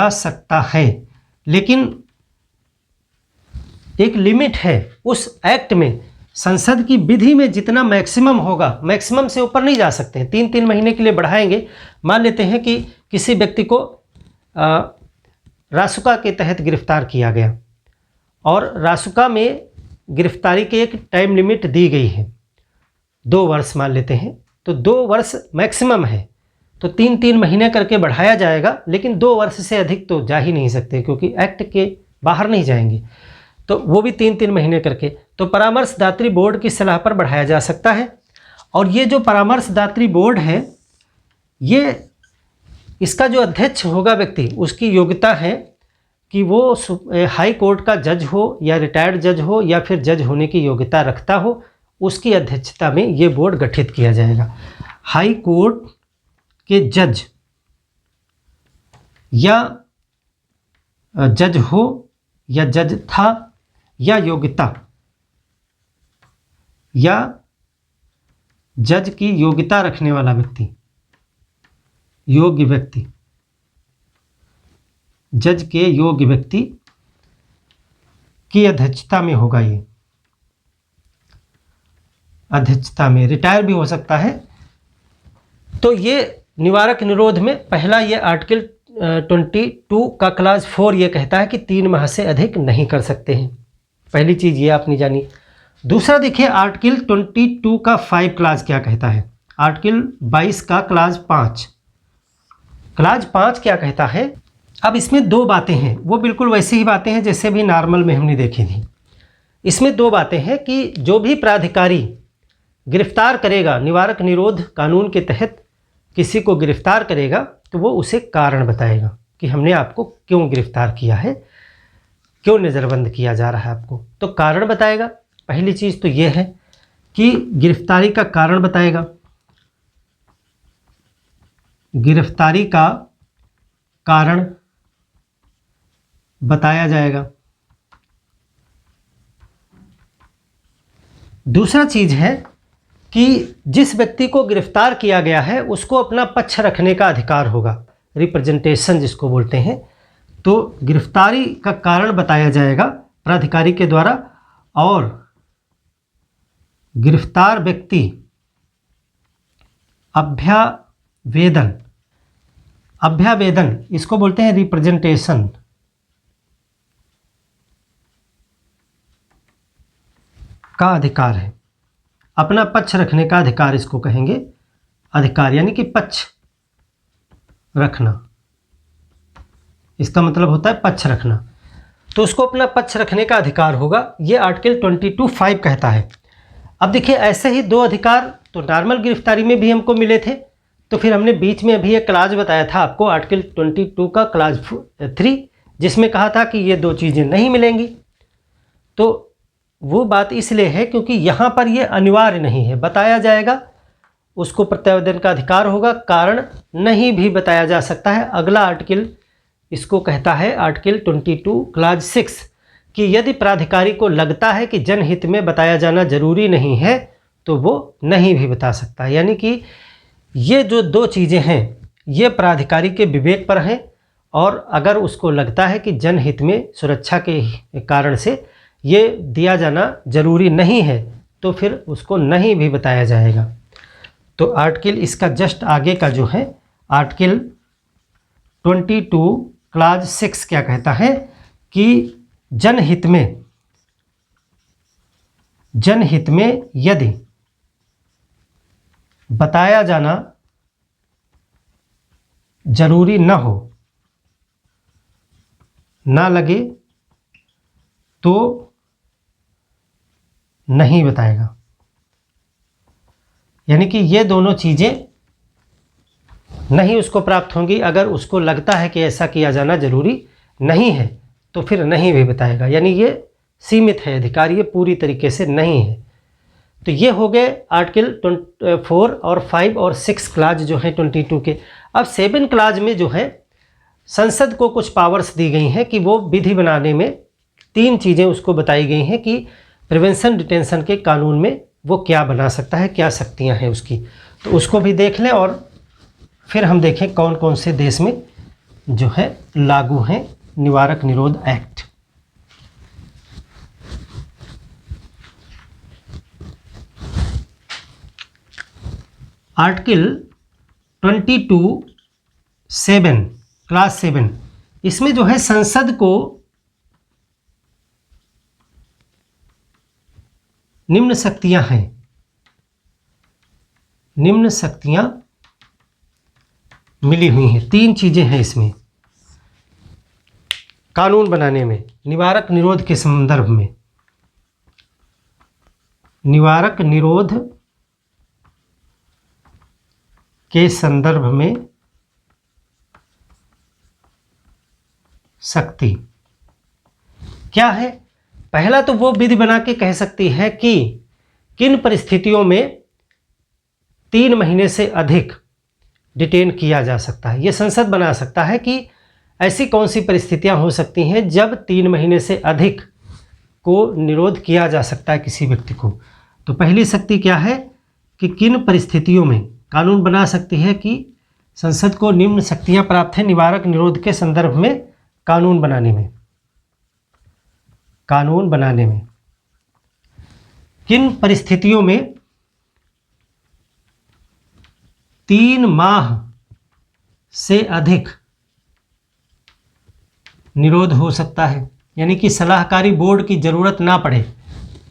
सकता है, लेकिन एक लिमिट है उस एक्ट में। संसद की विधि में जितना मैक्सिमम होगा, मैक्सिमम से ऊपर नहीं जा सकते हैं। 3-3 महीने के लिए बढ़ाएंगे। मान लेते हैं कि किसी व्यक्ति को रासुका के तहत गिरफ्तार किया गया और रासुका में गिरफ्तारी की एक टाइम लिमिट दी गई है, 2 वर्ष मान लेते हैं, तो 2 वर्ष मैक्सिमम है, तो 3-3 महीने करके बढ़ाया जाएगा, लेकिन 2 वर्ष से अधिक तो जा ही नहीं सकते क्योंकि एक्ट के बाहर नहीं जाएंगे, तो वो भी 3-3 महीने करके। तो परामर्शदात्री बोर्ड की सलाह पर बढ़ाया जा सकता है। और ये जो परामर्शदात्री बोर्ड है, ये इसका जो अध्यक्ष होगा व्यक्ति, उसकी योग्यता है कि वो हाई कोर्ट का जज हो या रिटायर्ड जज हो या फिर जज होने की योग्यता रखता हो, उसकी अध्यक्षता में ये बोर्ड गठित किया जाएगा। हाई कोर्ट के जज या जज हो या जज था या योग्यता या जज की योग्यता रखने वाला व्यक्ति, योग्य व्यक्ति, जज के योग्य व्यक्ति की अध्यक्षता में होगा। ये अध्यक्षता में रिटायर भी हो सकता है। तो ये निवारक निरोध में पहला ये आर्टिकल 22 का क्लास 4 ये कहता है कि 3 माह से अधिक नहीं कर सकते हैं। पहली चीज़ ये आपने जानी। दूसरा देखिए आर्टिकल 22 का 5 क्लास क्या कहता है। आर्टिकल 22 का क्लास 5, क्लास 5 क्या कहता है। अब इसमें 2 बातें हैं, वो बिल्कुल वैसी ही बातें हैं जैसे भी नॉर्मल में हमने देखी थी। इसमें 2 बातें हैं कि जो भी प्राधिकारी गिरफ्तार करेगा, निवारक निरोध कानून के तहत किसी को गिरफ्तार करेगा, तो वो उसे कारण बताएगा कि हमने आपको क्यों गिरफ्तार किया है, क्यों नज़रबंद किया जा रहा है आपको, तो कारण बताएगा। पहली चीज़ तो ये है कि गिरफ्तारी का कारण बताएगा, गिरफ्तारी का कारण बताया जाएगा। दूसरा चीज़ है कि जिस व्यक्ति को गिरफ्तार किया गया है उसको अपना पक्ष रखने का अधिकार होगा, रिप्रेजेंटेशन जिसको बोलते हैं। तो गिरफ्तारी का कारण बताया जाएगा प्राधिकारी के द्वारा, और गिरफ्तार व्यक्ति अभ्यावेदन इसको बोलते हैं रिप्रेजेंटेशन, का अधिकार है। अपना पक्ष रखने का अधिकार इसको कहेंगे, अधिकार यानी कि पक्ष रखना, इसका मतलब होता है पक्ष रखना। तो उसको अपना पक्ष रखने का अधिकार होगा, ये आर्टिकल 22(5) कहता है। अब देखिए ऐसे ही 2 अधिकार तो नॉर्मल गिरफ्तारी में भी हमको मिले थे, तो फिर हमने बीच में अभी एक क्लास बताया था आपको आर्टिकल 22 का क्लास 3, जिसमें कहा था कि ये 2 चीज़ें नहीं मिलेंगी। तो वो बात इसलिए है क्योंकि यहाँ पर ये अनिवार्य नहीं है, बताया जाएगा, उसको प्रत्यावेदन का अधिकार होगा, कारण नहीं भी बताया जा सकता है। अगला आर्टिकल इसको कहता है आर्टिकल 22 क्लास 6 कि यदि प्राधिकारी को लगता है कि जनहित में बताया जाना जरूरी नहीं है तो वो नहीं भी बता सकता है। यानी कि ये जो 2 चीज़ें हैं ये प्राधिकारी के विवेक पर हैं, और अगर उसको लगता है कि जनहित में सुरक्षा के कारण से ये दिया जाना जरूरी नहीं है तो फिर उसको नहीं भी बताया जाएगा। तो आर्टिकल इसका जस्ट आगे का जो है आर्टिकल 22 क्लास 6 क्या कहता है कि जनहित में यदि बताया जाना जरूरी न हो, ना लगे तो नहीं बताएगा। यानी कि ये दोनों चीज़ें नहीं उसको प्राप्त होंगी। अगर उसको लगता है कि ऐसा किया जाना जरूरी नहीं है तो फिर नहीं भी बताएगा। यानी ये सीमित है अधिकार, ये पूरी तरीके से नहीं है। तो ये हो गए आर्टिकल 4 और 5 और 6 क्लाज जो है 22 के। अब 7 क्लाज में जो है संसद को कुछ पावर्स दी गई हैं कि वो विधि बनाने में 3 चीज़ें उसको बताई गई हैं कि प्रिवेंशन डिटेंशन के कानून में वो क्या बना सकता है, क्या शक्तियां हैं उसकी। तो उसको भी देख लें और फिर हम देखें कौन कौन से देश में जो है लागू हैं निवारक निरोध एक्ट। आर्टिकल 22(7) क्लास 7, इसमें जो है संसद को निम्न शक्तियां हैं, निम्न शक्तियां मिली हुई हैं। 3 चीजें हैं इसमें कानून बनाने में निवारक निरोध के संदर्भ में। निवारक निरोध के संदर्भ में शक्ति क्या है? पहला तो वो विधि बना के कह सकती है कि किन परिस्थितियों में 3 महीने से अधिक डिटेन किया जा सकता है। ये संसद बना सकता है कि ऐसी कौन सी परिस्थितियां हो सकती हैं जब 3 महीने से अधिक को निरोध किया जा सकता है किसी व्यक्ति को। तो पहली शक्ति क्या है कि किन परिस्थितियों में कानून बना सकती है कि संसद को निम्न शक्तियां प्राप्त हैं निवारक निरोध के संदर्भ में कानून बनाने में। कानून बनाने में किन परिस्थितियों में 3 माह से अधिक निरोध हो सकता है, यानी कि सलाहकारी बोर्ड की ज़रूरत ना पड़े।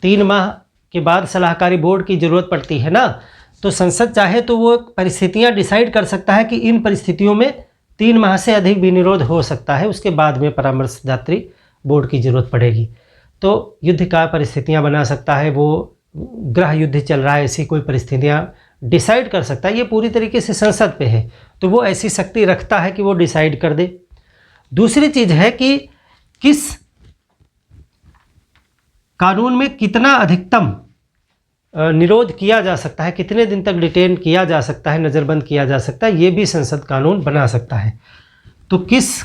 3 माह के बाद सलाहकारी बोर्ड की ज़रूरत पड़ती है ना, तो संसद चाहे तो वो परिस्थितियां डिसाइड कर सकता है कि इन परिस्थितियों में 3 माह से अधिक भी निरोध हो सकता है, उसके बाद में परामर्शदात्री बोर्ड की ज़रूरत पड़ेगी। तो युद्ध का परिस्थितियां बना सकता है, वो गृह युद्ध चल रहा है, ऐसी कोई परिस्थितियां डिसाइड कर सकता है। ये पूरी तरीके से संसद पे है, तो वो ऐसी शक्ति रखता है कि वो डिसाइड कर दे। दूसरी चीज़ है कि किस कानून में कितना अधिकतम निरोध किया जा सकता है, कितने दिन तक डिटेन किया जा सकता है, नज़रबंद किया जा सकता है, ये भी संसद कानून बना सकता है। तो किस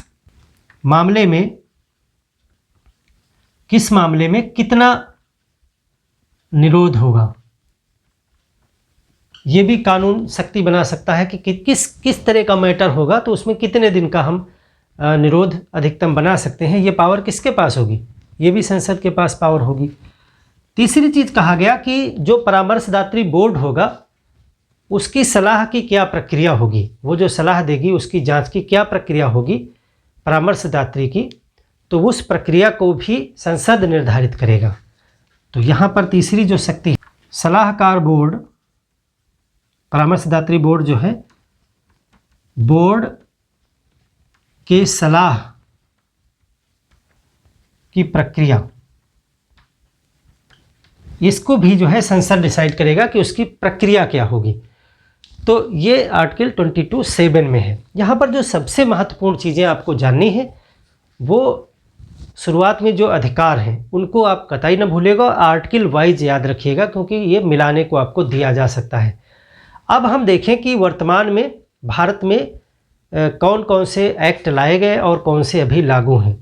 मामले में कितना निरोध होगा, ये भी कानून शक्ति बना सकता है कि किस तरह का मैटर होगा तो उसमें कितने दिन का हम निरोध अधिकतम बना सकते हैं। ये पावर किसके पास होगी? ये भी संसद के पास पावर होगी। तीसरी चीज़ कहा गया कि जो परामर्शदात्री बोर्ड होगा उसकी सलाह की क्या प्रक्रिया होगी, वो जो सलाह देगी उसकी जांच की क्या प्रक्रिया होगी परामर्शदात्री की, तो उस प्रक्रिया को भी संसद निर्धारित करेगा। तो यहाँ पर तीसरी जो शक्ति है, सलाहकार बोर्ड, परामर्शदात्री बोर्ड जो है, बोर्ड के सलाह की प्रक्रिया, इसको भी जो है संसद डिसाइड करेगा कि उसकी प्रक्रिया क्या होगी। तो ये आर्टिकल 22(7) में है। यहाँ पर जो सबसे महत्वपूर्ण चीज़ें आपको जाननी है वो शुरुआत में जो अधिकार हैं उनको आप कतई न भूलेगा, आर्टिकल वाइज याद रखिएगा क्योंकि ये मिलाने को आपको दिया जा सकता है। अब हम देखें कि वर्तमान में भारत में कौन कौन से एक्ट लाए गए और कौन से अभी लागू हैं,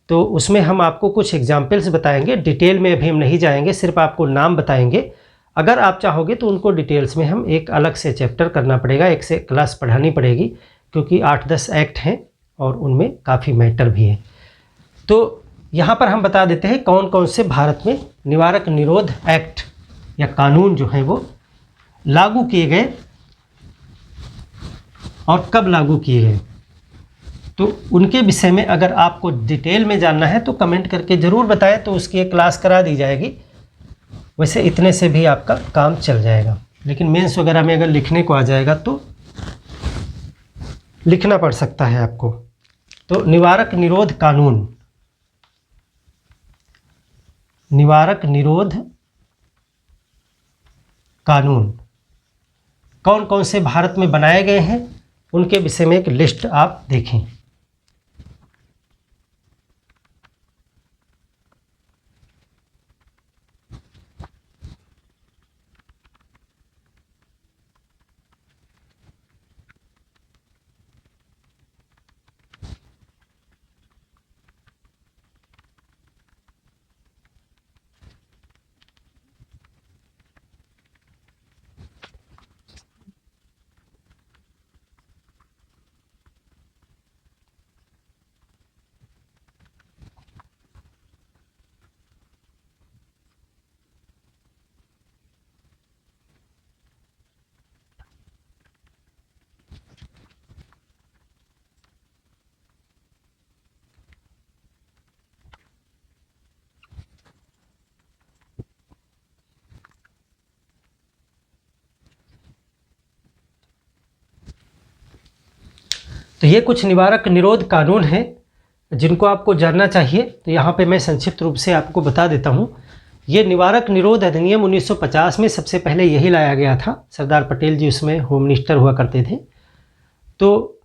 तो उसमें हम आपको कुछ एग्जाम्पल्स बताएंगे। डिटेल में अभी हम नहीं जाएंगे, सिर्फ आपको नाम बताएंगे। अगर आप चाहोगे तो उनको डिटेल्स में हम एक अलग से चैप्टर करना पड़ेगा, एक से क्लास पढ़ानी पड़ेगी क्योंकि 8-10 एक्ट हैं और उनमें काफ़ी मैटर भी है। तो यहाँ पर हम बता देते हैं कौन कौन से भारत में निवारक निरोध एक्ट या कानून जो है वो लागू किए गए और कब लागू किए गए। तो उनके विषय में अगर आपको डिटेल में जानना है तो कमेंट करके ज़रूर बताएं, तो उसकी एक क्लास करा दी जाएगी। वैसे इतने से भी आपका काम चल जाएगा, लेकिन मेंस वगैरह में अगर लिखने को आ जाएगा तो लिखना पड़ सकता है आपको। तो निवारक निरोध कानून, निवारक निरोध कानून कौन कौन से भारत में बनाए गए हैं उनके विषय में एक लिस्ट आप देखें। तो ये कुछ निवारक निरोध कानून हैं जिनको आपको जानना चाहिए। तो यहाँ पे मैं संक्षिप्त रूप से आपको बता देता हूँ। ये निवारक निरोध अधिनियम 1950 में सबसे पहले यही लाया गया था। सरदार पटेल जी उसमें होम मिनिस्टर हुआ करते थे, तो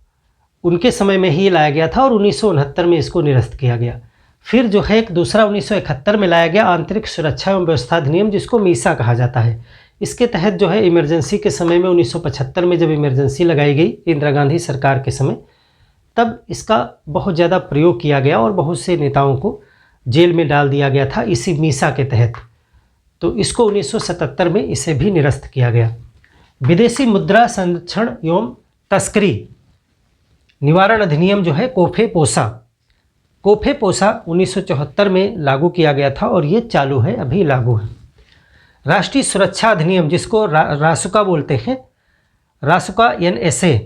उनके समय में ही लाया गया था और 1969 में इसको निरस्त किया गया। फिर जो है एक दूसरा 1971 में लाया गया आंतरिक सुरक्षा एवं व्यवस्था अधिनियम, जिसको मीसा कहा जाता है। इसके तहत जो है इमरजेंसी के समय में 1975 में जब इमरजेंसी लगाई गई इंदिरा गांधी सरकार के समय, तब इसका बहुत ज़्यादा प्रयोग किया गया और बहुत से नेताओं को जेल में डाल दिया गया था इसी मीसा के तहत। तो इसको 1977 में इसे भी निरस्त किया गया। विदेशी मुद्रा संरक्षण एवं तस्करी निवारण अधिनियम जो है कोफे पोसा 1974 में लागू किया गया था और ये चालू है, अभी लागू है। राष्ट्रीय सुरक्षा अधिनियम जिसको रासुका बोलते हैं, रासुका NSA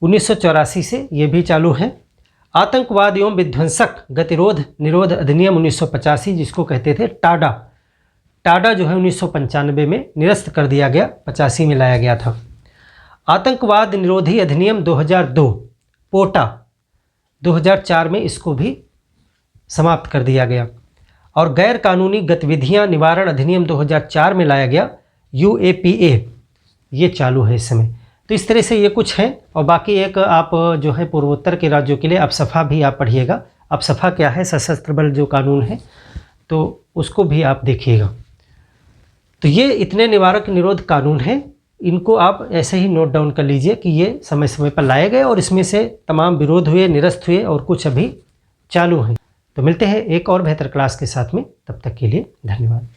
1984 से ये भी चालू है। आतंकवाद एवं विध्वंसक गतिरोध निरोध अधिनियम 1985 जिसको कहते थे टाडा जो है 1995 में निरस्त कर दिया गया, 85 में लाया गया था। आतंकवाद निरोधी अधिनियम 2002 पोटा 2004 में इसको भी समाप्त कर दिया गया। और गैर कानूनी गतिविधियां निवारण अधिनियम 2004 में लाया गया UAPA, ये चालू है इस समय। तो इस तरह से ये कुछ है। और बाकी एक आप जो है पूर्वोत्तर के राज्यों के लिए अपसफा भी आप पढ़िएगा। अपसफा क्या है, सशस्त्र बल जो कानून है, तो उसको भी आप देखिएगा। तो ये इतने निवारक निरोध कानून हैं, इनको आप ऐसे ही नोट डाउन कर लीजिए कि ये समय समय पर लाए गए और इसमें से तमाम विरोध हुए, निरस्त हुए और कुछ अभी चालू हैं। तो मिलते हैं एक और बेहतर क्लास के साथ में, तब तक के लिए धन्यवाद।